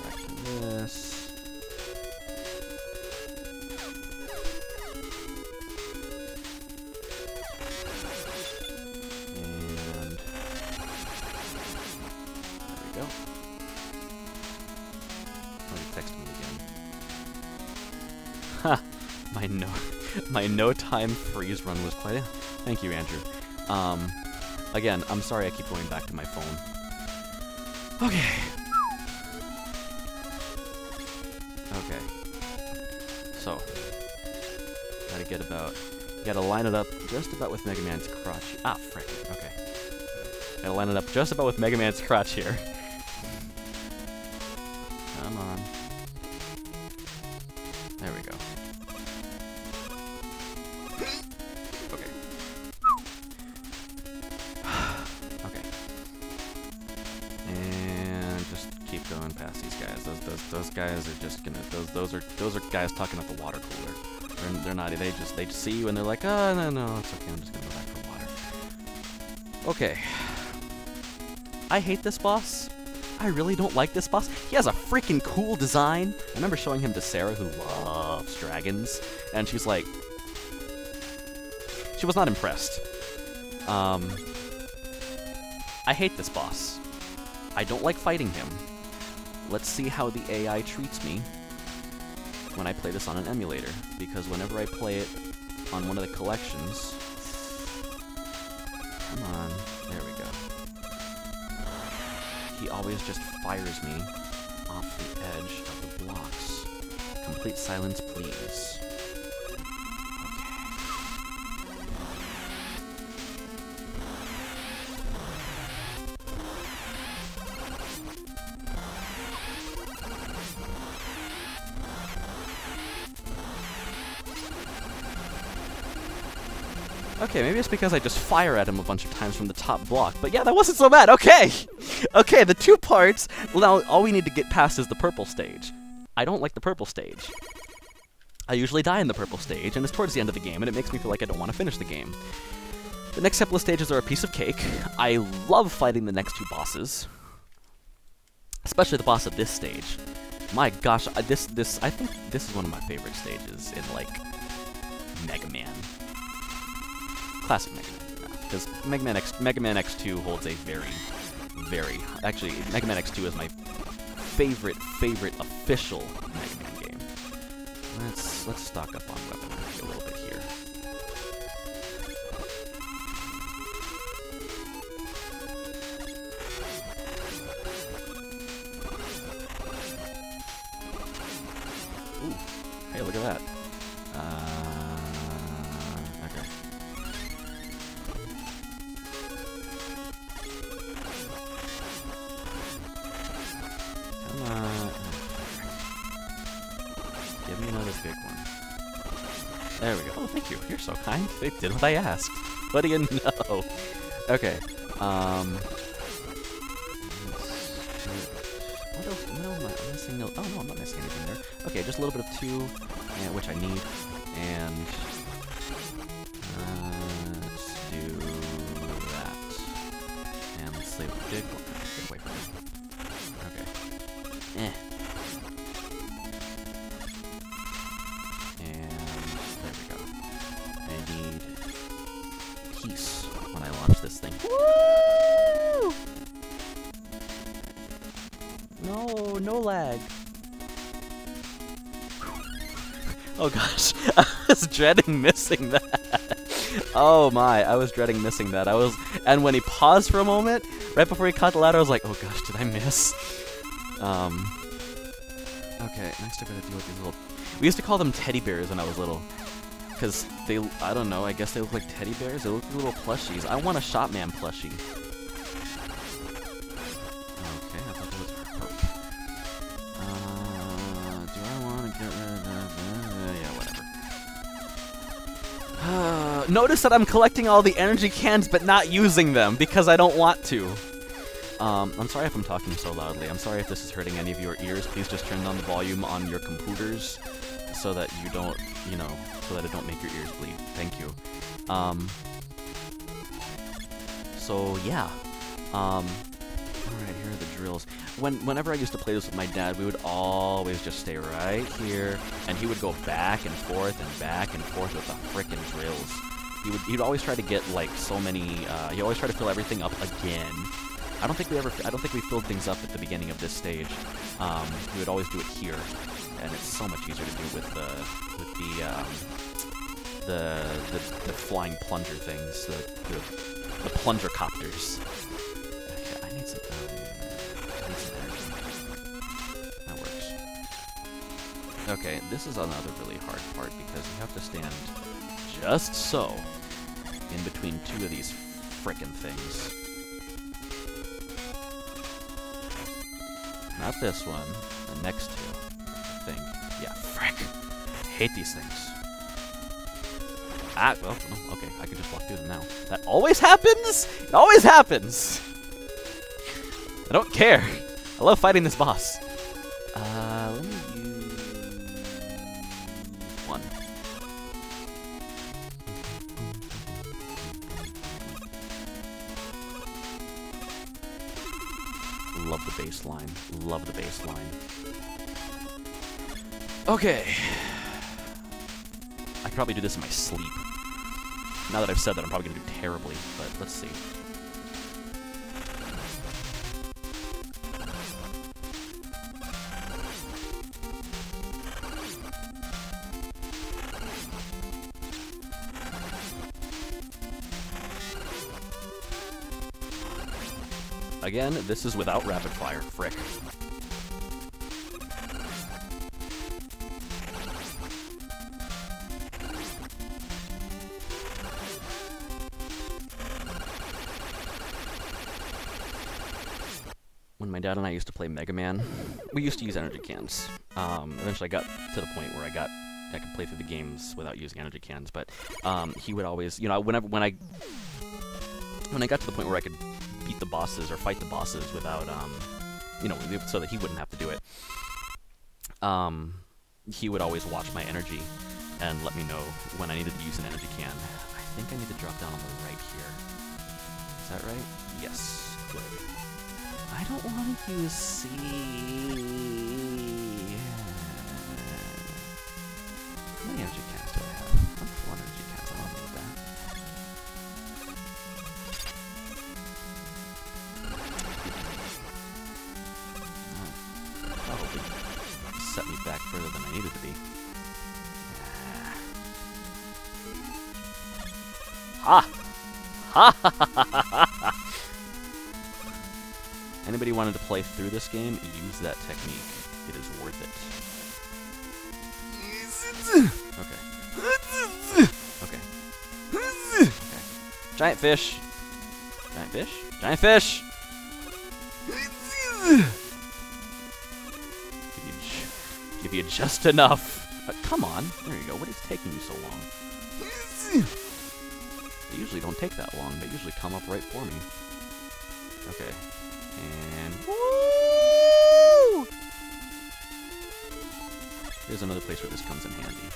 back to this. And there we go. Oh, you text me again. Ha! My no time freeze run was quite a... Thank you, Andrew. Again, I'm sorry I keep going back to my phone. Okay. Okay. So, gotta get about... Gotta line it up just about with Mega Man's crotch. Ah, frick. Okay. Gotta line it up just about with Mega Man's crotch here. Come on. There we go. Okay. Okay. And just keep going past these guys. Those guys are just gonna those are guys talking at the water cooler. They're not. They just see you and they're like, oh no, it's okay. I'm just gonna go back for water. Okay. I hate this boss. I really don't like this boss. He has a freaking cool design. I remember showing him to Sarah, who loves dragons, and she's like, she was not impressed. I hate this boss. I don't like fighting him. Let's see how the AI treats me when I play this on an emulator, because whenever I play it on one of the collections... Come on, there we go. He always just fires me off the edge of the blocks. Complete silence, please. Okay, maybe it's because I just fire at him a bunch of times from the top block. But yeah, that wasn't so bad. Okay! Okay, the 2 parts. Well, now all we need to get past is the purple stage. I don't like the purple stage. I usually die in the purple stage, and it's towards the end of the game, and it makes me feel like I don't want to finish the game. The next couple of stages are a piece of cake. I love fighting the next 2 bosses. Especially the boss of this stage. My gosh, I think this is one of my favorite stages in, like, Mega Man. Classic Mega Man. Because Mega Man X2 holds a very... Actually, Mega Man X2 is my favorite official Mega Man game. Let's stock up on weaponry a little bit here. Ooh, hey, look at that. Okay. Come on. Give me another big one. There we go. Oh, thank you. You're so kind. They did what I asked. What do you know? Okay. What else am I missing? Oh, no, I'm not missing anything there. Okay, just a little bit of 2, which I need. And let's do that. And let's save the big one. Get away from me. Okay. And there we go. I need peace when I launch this thing. Woo! No lag. Oh gosh, I was dreading missing that. Oh my, I was dreading missing that. And when he paused for a moment, right before he caught the ladder, I was like, oh gosh, did I miss? Okay, next I gotta deal with these little... We used to call them teddy bears when I was little. Because they, I don't know, I guess they look like teddy bears? They look like little plushies. I want a Shopman plushie. Okay, I thought that was herp. Do I want to get rid of that? Yeah, whatever. Notice that I'm collecting all the energy cans but not using them because I don't want to. I'm sorry if I'm talking so loudly. I'm sorry if this is hurting any of your ears. Please just turn down the volume on your computers so that you don't, you know, so that it don't make your ears bleed. Thank you. So yeah. Alright, here are the drills. Whenever I used to play this with my dad, we would always just stay right here, and he would go back and forth with the frickin' drills. He'd always try to get like so many. He always tried to fill everything up again. I don't think we filled things up at the beginning of this stage. We would always do it here, and it's so much easier to do with the flying plunger things. The plunger copters. Okay, I need some energy. That works. Okay, this is another really hard part because you have to stand just so in between two of these frickin' things. Not this one, the next two, I think. Yeah, frick! I hate these things. Ah, well, no, okay, I can just walk through them now. That always happens! It always happens! I don't care. I love fighting this boss. Let me use one. Love the bass line. Love the bass line. Okay. I could probably do this in my sleep. Now that I've said that, I'm probably going to do terribly, but let's see. Again, this is without rapid fire. Frick. When my dad and I used to play Megaman, we used to use energy cans. Eventually I got to the point where I could play through the games without using energy cans, but he would always, you know, when I got to the point where I could beat the bosses or fight the bosses without, you know, so that he wouldn't have to do it, he would always watch my energy and let me know when I needed to use an energy can. I think I need to drop down on the right here. Is that right? Yes. Good. I don't want to use C. How many energy cans do I have? I'm full energy cans. I don't need that. Probably set me back further than I needed to be. Ha! Ha ha ha ha ha! Anybody wanted to play through this game, use that technique. It is worth it. Okay. Okay. Okay. Giant fish! Giant fish? Giant fish! Give you just enough. Come on. There you go. What is taking you so long? They usually don't take that long. They usually come up right for me. Okay. And woo! Here's another place where this comes in handy.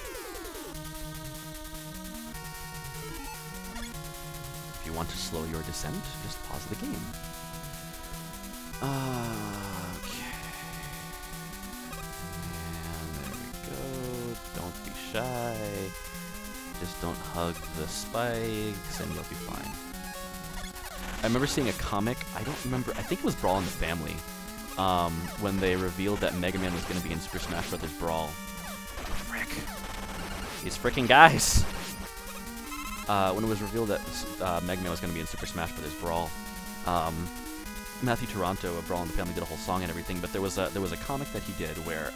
If you want to slow your descent, just pause the game. Okay. And there we go. Don't be shy. Just don't hug the spikes and you'll be fine. I remember seeing a comic, I don't remember, I think it was Brawl in the Family, when they revealed that Megaman was going to be in Super Smash Bros. Brawl. Frick. These frickin' guys! When it was revealed that Megaman was going to be in Super Smash Bros. Brawl, Matthew Toronto of Brawl in the Family did a whole song and everything, but there was a comic that he did where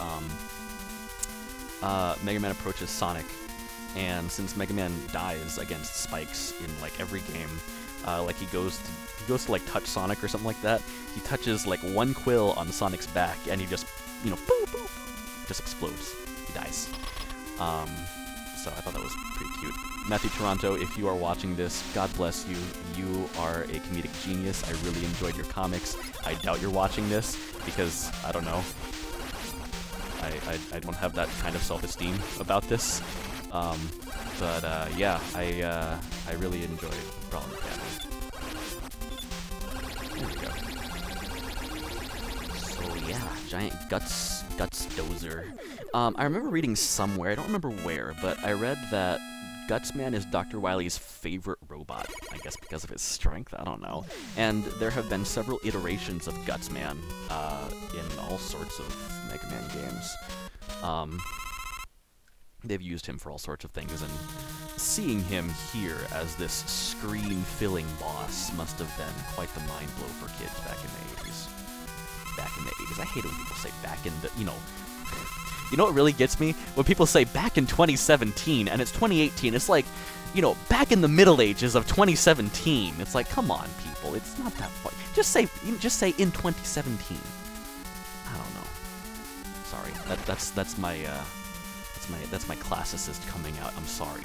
Megaman approaches Sonic, and since Megaman dies against spikes in like every game, like he goes to like touch Sonic or something like that. He touches like one quill on Sonic's back, and he just, you know, boop boop, just explodes. He dies. So I thought that was pretty cute. Matthew Toronto, if you are watching this, God bless you. You are a comedic genius. I really enjoyed your comics. I doubt you're watching this because I don't know. I don't have that kind of self-esteem about this. But yeah, I really enjoyed Brawl in the Family. There we go. So yeah, giant guts dozer. I remember reading somewhere, I don't remember where, but I read that Gutsman is Dr. Wily's favorite robot. I guess because of his strength, I don't know. And there have been several iterations of Gutsman in all sorts of Mega Man games. They've used him for all sorts of things, and seeing him here as this screen-filling boss must have been quite the mind blow for kids back in the 80s. Back in the 80s. I hate it when people say back in the, you know. You know what really gets me? When people say back in 2017 and it's 2018, it's like, you know, back in the Middle Ages of 2017. It's like, come on, people. It's not that fun. Just say in 2017. I don't know. Sorry. That's my classicist coming out. I'm sorry.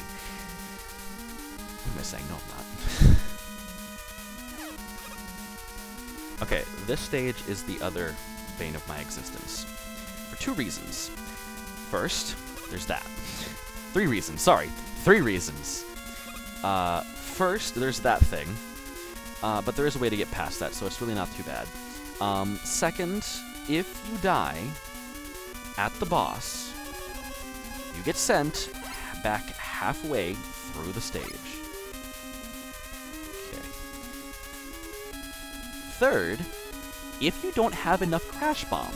What am I saying? No, I'm not. Okay, this stage is the other bane of my existence. For 2 reasons. First, there's that. 3 reasons, sorry. 3 reasons. First, there's that thing. But there is a way to get past that, so it's really not too bad. Second, if you die at the boss, you get sent back halfway through the stage. Okay. Third, if you don't have enough Crash Bomb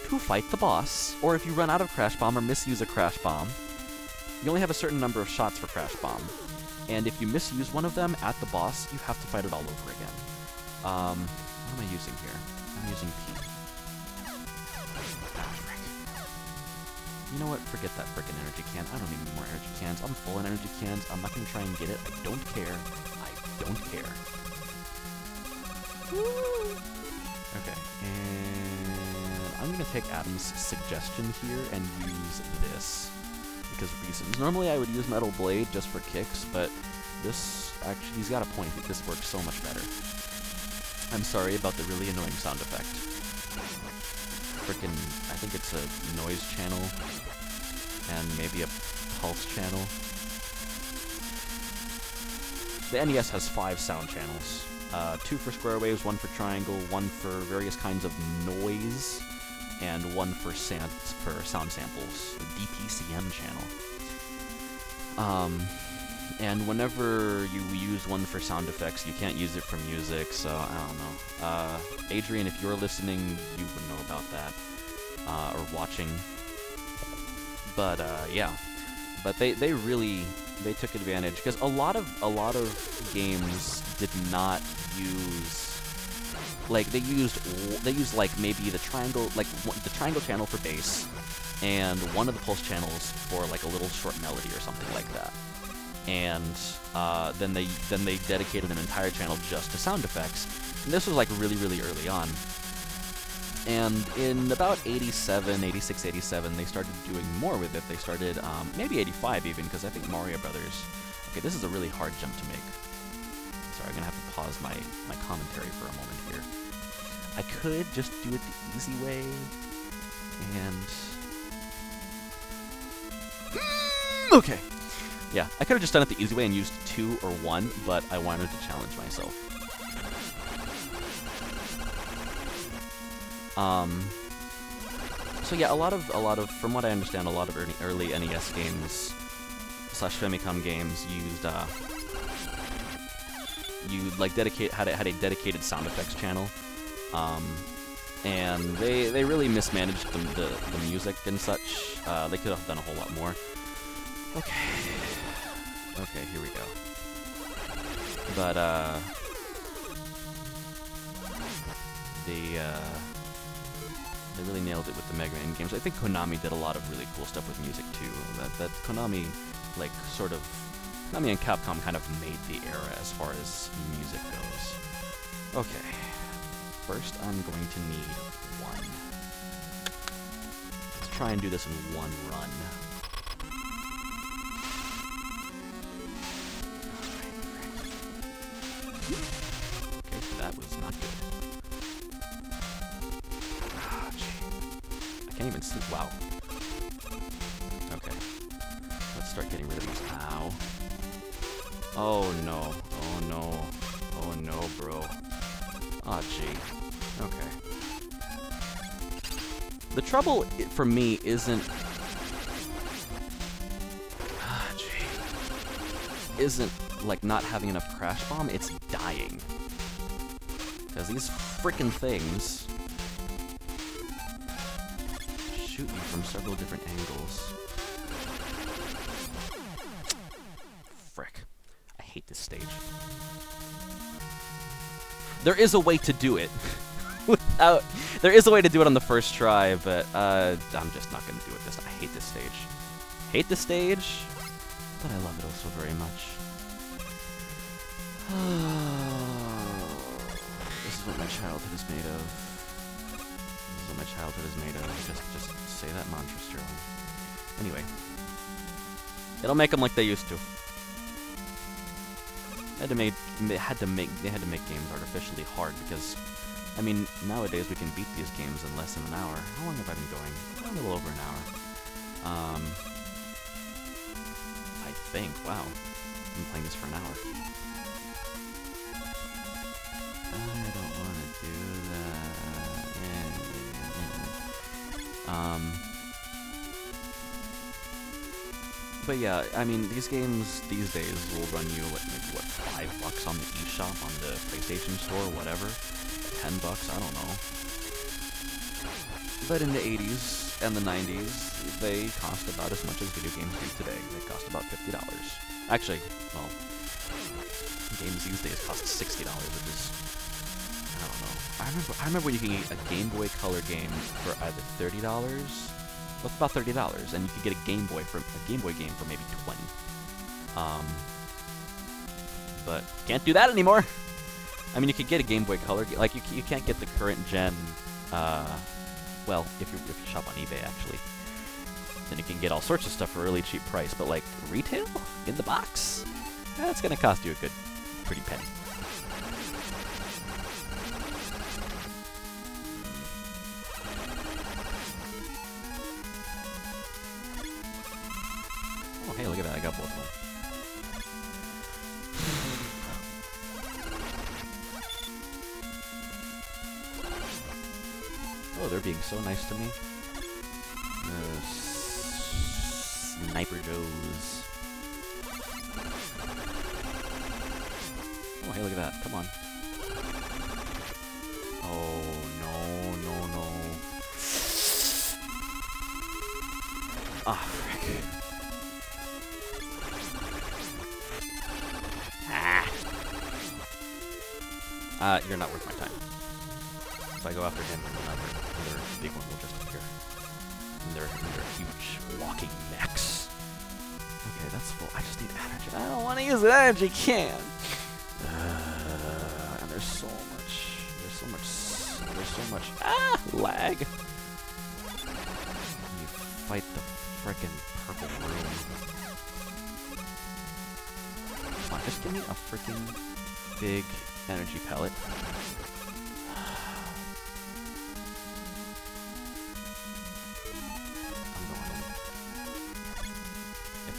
to fight the boss, or if you run out of Crash Bomb or misuse a Crash Bomb, you only have a certain number of shots for Crash Bomb. And if you misuse one of them at the boss, you have to fight it all over again. What am I using here? I'm using P. Ah, frick. You know what? Forget that frickin' energy can. I don't need any more energy cans. I'm full on energy cans. I'm not gonna try and get it. I don't care. I don't care. Woo! Okay, and I'm gonna take Adam's suggestion here and use this. Because of reasons. Normally I would use Metal Blade just for kicks, but this, actually, he's got a point. This works so much better. I'm sorry about the really annoying sound effect. Frickin', I think it's a noise channel, and maybe a pulse channel. The NES has 5 sound channels. 2 for square waves, 1 for triangle, 1 for various kinds of noise, and 1 for sound samples, the DPCM channel. And whenever you use 1 for sound effects, you can't use it for music, so I don't know. Adrian, if you're listening, you would know about that, or watching. But yeah, but they took advantage, because a lot of games did not use. Like they used like maybe the triangle channel for bass, and one of the pulse channels for like a little short melody or something like that. And then they dedicated an entire channel just to sound effects. And this was like really early on. And in about 86, 87, they started doing more with it. They started maybe 85 even, because I think Mario Brothers. Okay, this is a really hard jump to make. Sorry, I'm gonna have to pause my commentary for a moment here. I could just do it the easy way, and... okay. Yeah, I could have just done it the easy way and used 2 or 1, but I wanted to challenge myself. So yeah, a lot of, from what I understand, a lot of early NES games / Famicom games used, had a dedicated sound effects channel, and they really mismanaged the music and such. They could have done a whole lot more. Okay, here we go. But they really nailed it with the Megaman games. I think Konami did a lot of really cool stuff with music too. That Konami, like, sort of, Konami and Capcom kind of made the era as far as music goes. Okay, first I'm going to need 1. Let's try and do this in 1 run. Okay, that was not good. Ah, gee. I can't even see. Wow. Okay. Let's start getting rid of these. Ow. Oh no. Oh no. Oh no, bro. Ah, gee. Okay. The trouble for me isn't... ah, gee. Isn't, like, not having enough Crash Bomb, it's dying. Because these frickin' things shoot you from several different angles. hate this stage. There is a way to do it. There is a way to do it on the first try, but I'm just not going to do it this time. I hate this stage. Hate this stage, but I love it also very much. This is what my childhood is made of. This is what my childhood is made of. Just say that mantra, Sterling. Anyway. It'll make them like they used to. They had to make games artificially hard because, I mean, nowadays we can beat these games in less than an hour. How long have I been going? A little over an hour. I think. Wow. I've been playing this for an hour. I don't want to do that. But yeah, I mean, these games these days will run you, what, $5 on the eShop, on the PlayStation Store, whatever. $10, I don't know. But in the 80s and the 90s, they cost about as much as video games do today. They cost about $50. Actually, well, games these days cost $60, which is, I don't know. I remember you can get a Game Boy Color game for either $30. Well, it's about $30, and you could get a Game Boy game for maybe $20. But can't do that anymore. I mean, you could get a Game Boy Color, like you can't get the current gen. Well, if you shop on eBay actually, then you can get all sorts of stuff for a really cheap price. But like retail in the box, that's gonna cost you a good, pretty penny. Oh, hey, look at that! I got both of them. Oh, they're being so nice to me. Sniper Joes. Oh, hey, look at that. Come on. Oh, no, no, no. Ah, frick. You're not worth my time. If I go after him, another big one will just appear. And they're huge walking mechs. Okay, that's full. I just need energy. I don't want to use an energy can. And there's so much lag. When you fight the frickin' purple room. Come on, just give me a frickin' big energy pellet.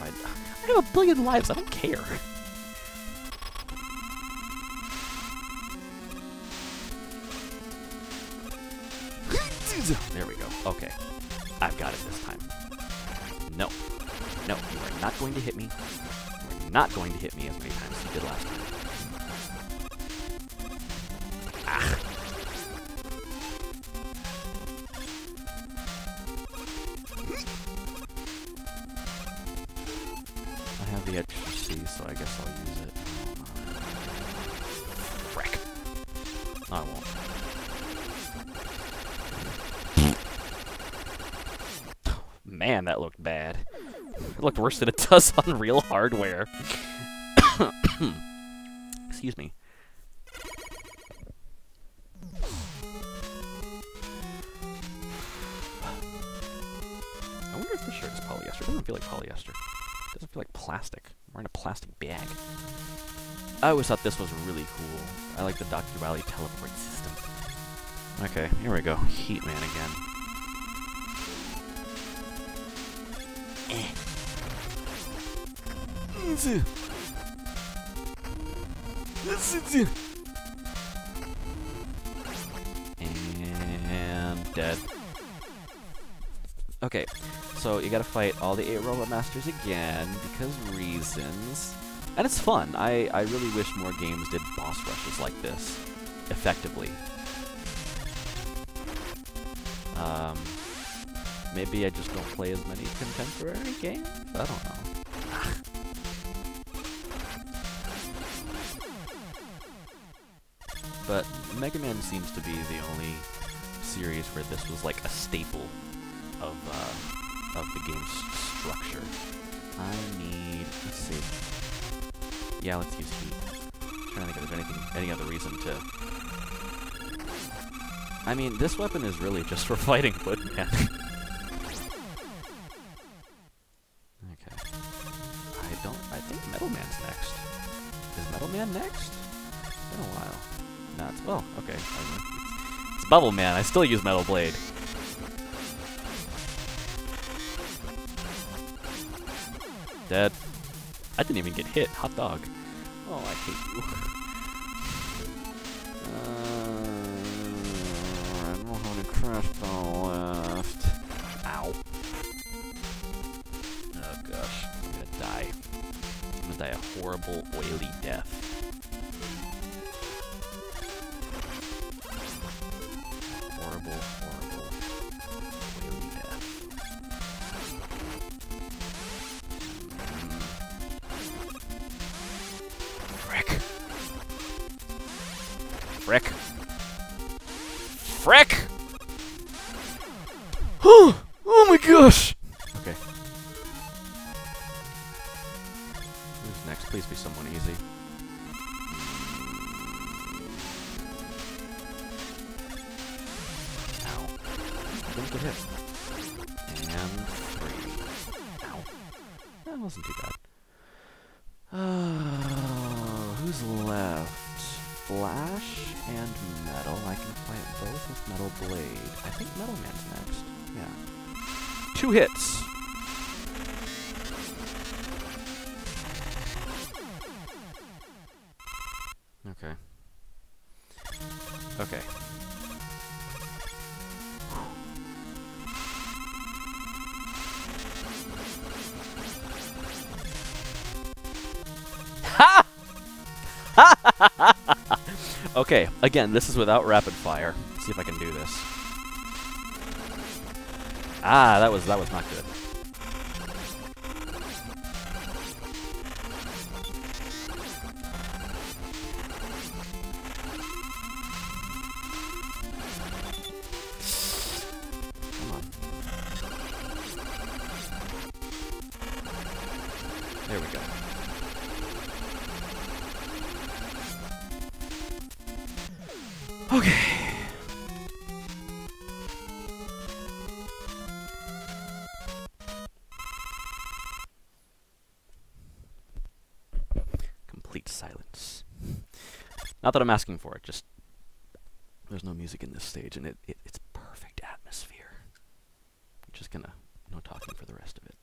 I have a billion lives, I don't care. There we go. Okay. I've got it this time. No. No, you are not going to hit me. You are not going to hit me as many times as you did last time. Ah. I have the extra C, so I guess I'll use it. Frick. No, I won't. Man, that looked bad. It looked worse than it does on real hardware. Excuse me. I wonder if this shirt is polyester. It doesn't feel like polyester. It doesn't feel like plastic. I'm wearing a plastic bag. I always thought this was really cool. I like the Dr. Wily teleport system. Okay, here we go. Heat Man again. And dead. Okay, so you gotta fight all the 8 Robot Masters again, because reasons. And it's fun. I really wish more games did boss rushes like this, effectively. Maybe I just don't play as many contemporary games? I don't know. But Mega Man seems to be the only series where this was like a staple of the game's structure. I need, let's see. Yeah, let's use heat. I'm trying to think if there's any other reason to. I mean, this weapon is really just for fighting Woodman. Okay. I think Metal Man's next. Is Metal Man next? It's been a while. No, it's, oh, okay. It's Bubble Man. I still use Metal Blade. Dead. I didn't even get hit. Hot dog. Oh, I hate you. I don't have any crash ball left. Ow. Oh gosh. I'm gonna die. I'm gonna die a horrible, oily death. Horrible, horrible, oily death. Frick. Frick. Frick! Oh my gosh! Okay. Who's next? Please be someone easy. Ow. Didn't get hit. And 3. Ow. That wasn't too bad. Who's left? Flash and Metal. I can fight both with Metal Blade. I think Metal Man's next. Yeah. 2 hits! Okay. Okay. Ha! Okay, again, this is without rapid fire. Let's see if I can do this. Ah, that was not good. Come on. There we go. Okay. Complete silence. Not that I'm asking for it, just there's no music in this stage, and it's perfect atmosphere. I'm just gonna no talking for the rest of it.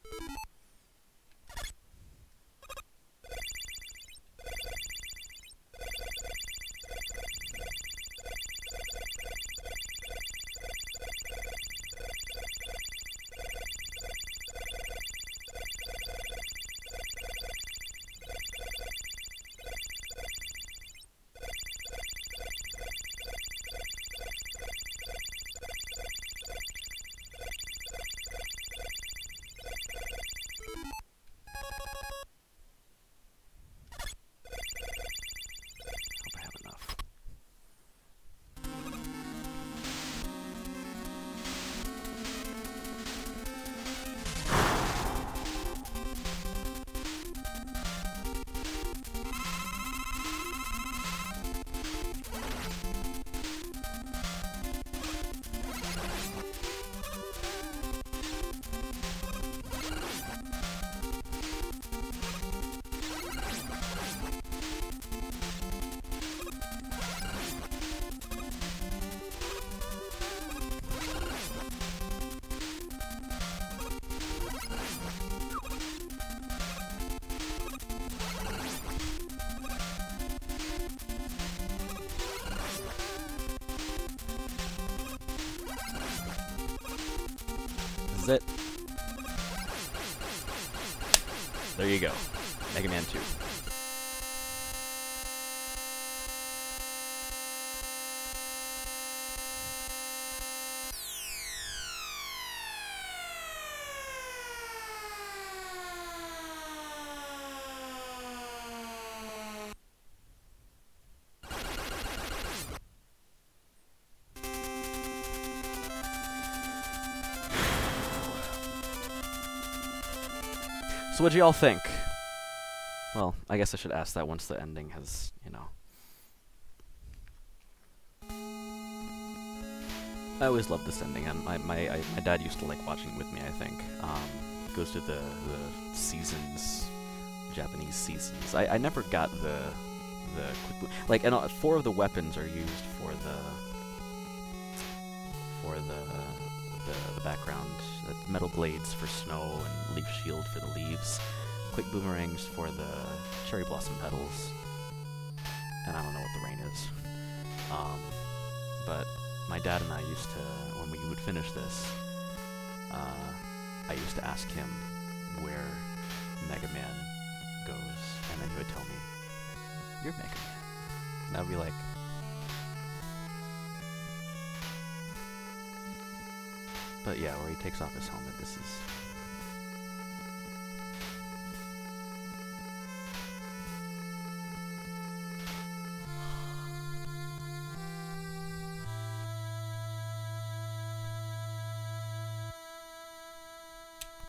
Hope I have enough. This is it. There you go. Mega Man 2. So what do y'all think? Well, I guess I should ask that once the ending has, you know. I always loved this ending, and my dad used to like watching it with me, I think. Goes through the seasons, Japanese seasons. I never got the quick like, and 4 of the weapons are used for the background. Metal blades for snow and leaf shield for the leaves. Quick boomerangs for the cherry blossom petals. And I don't know what the rain is. But my dad and I used to, when we would finish this, I used to ask him where Megaman goes, and then he would tell me, "You're Megaman." And I'd be like, but yeah, where he takes off his helmet, this is...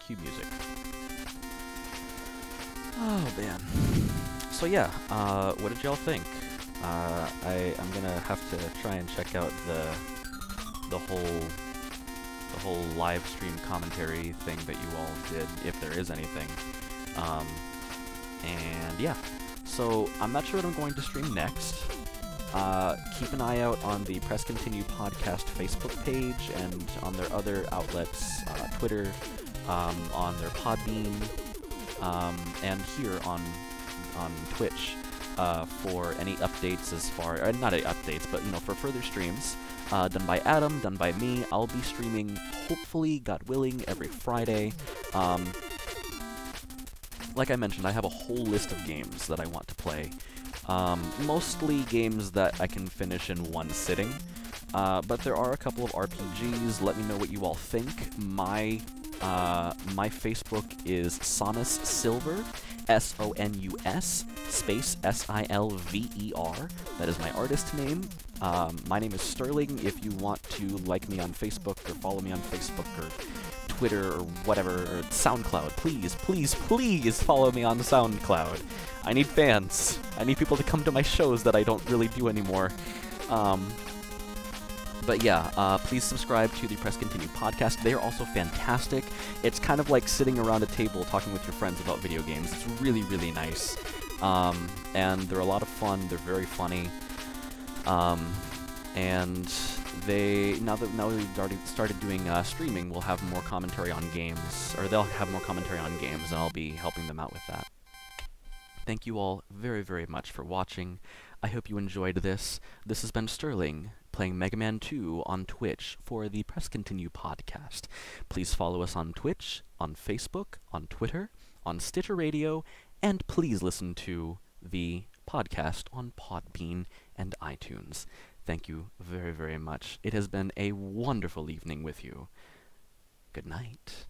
cue music. Oh man. So yeah, what did y'all think? I'm gonna have to try and check out the whole live stream commentary thing that you all did, if there is anything. And yeah, so I'm not sure what I'm going to stream next. Keep an eye out on the Press Continue podcast Facebook page and on their other outlets, Twitter, on their Podbean, and here on Twitch, for any updates as far, not updates, but, you know, for further streams, done by Adam, done by me. I'll be streaming, hopefully, God willing, every Friday. Like I mentioned, I have a whole list of games that I want to play. Mostly games that I can finish in one sitting. But there are a couple of RPGs. Let me know what you all think. My Facebook is Sonus Silver, S-O-N-U-S, space S-I-L-V-E-R. That is my artist name. My name is Sterling. If you want to like me on Facebook or follow me on Facebook or Twitter or whatever, or SoundCloud, please, please, please follow me on SoundCloud. I need fans. I need people to come to my shows that I don't really do anymore. But yeah, please subscribe to the Press Continue podcast. They are also fantastic. It's kind of like sitting around a table talking with your friends about video games. It's really, really nice. And they're a lot of fun. They're very funny. And they, now we've already started doing streaming, we'll have more commentary on games, or they'll have more commentary on games, and I'll be helping them out with that. Thank you all very, very much for watching. I hope you enjoyed this. This has been Sterling, playing Mega Man 2 on Twitch for the Press Continue podcast. Please follow us on Twitch, on Facebook, on Twitter, on Stitcher Radio, and please listen to the podcast on Podbean and iTunes. Thank you very, very much. It has been a wonderful evening with you. Good night.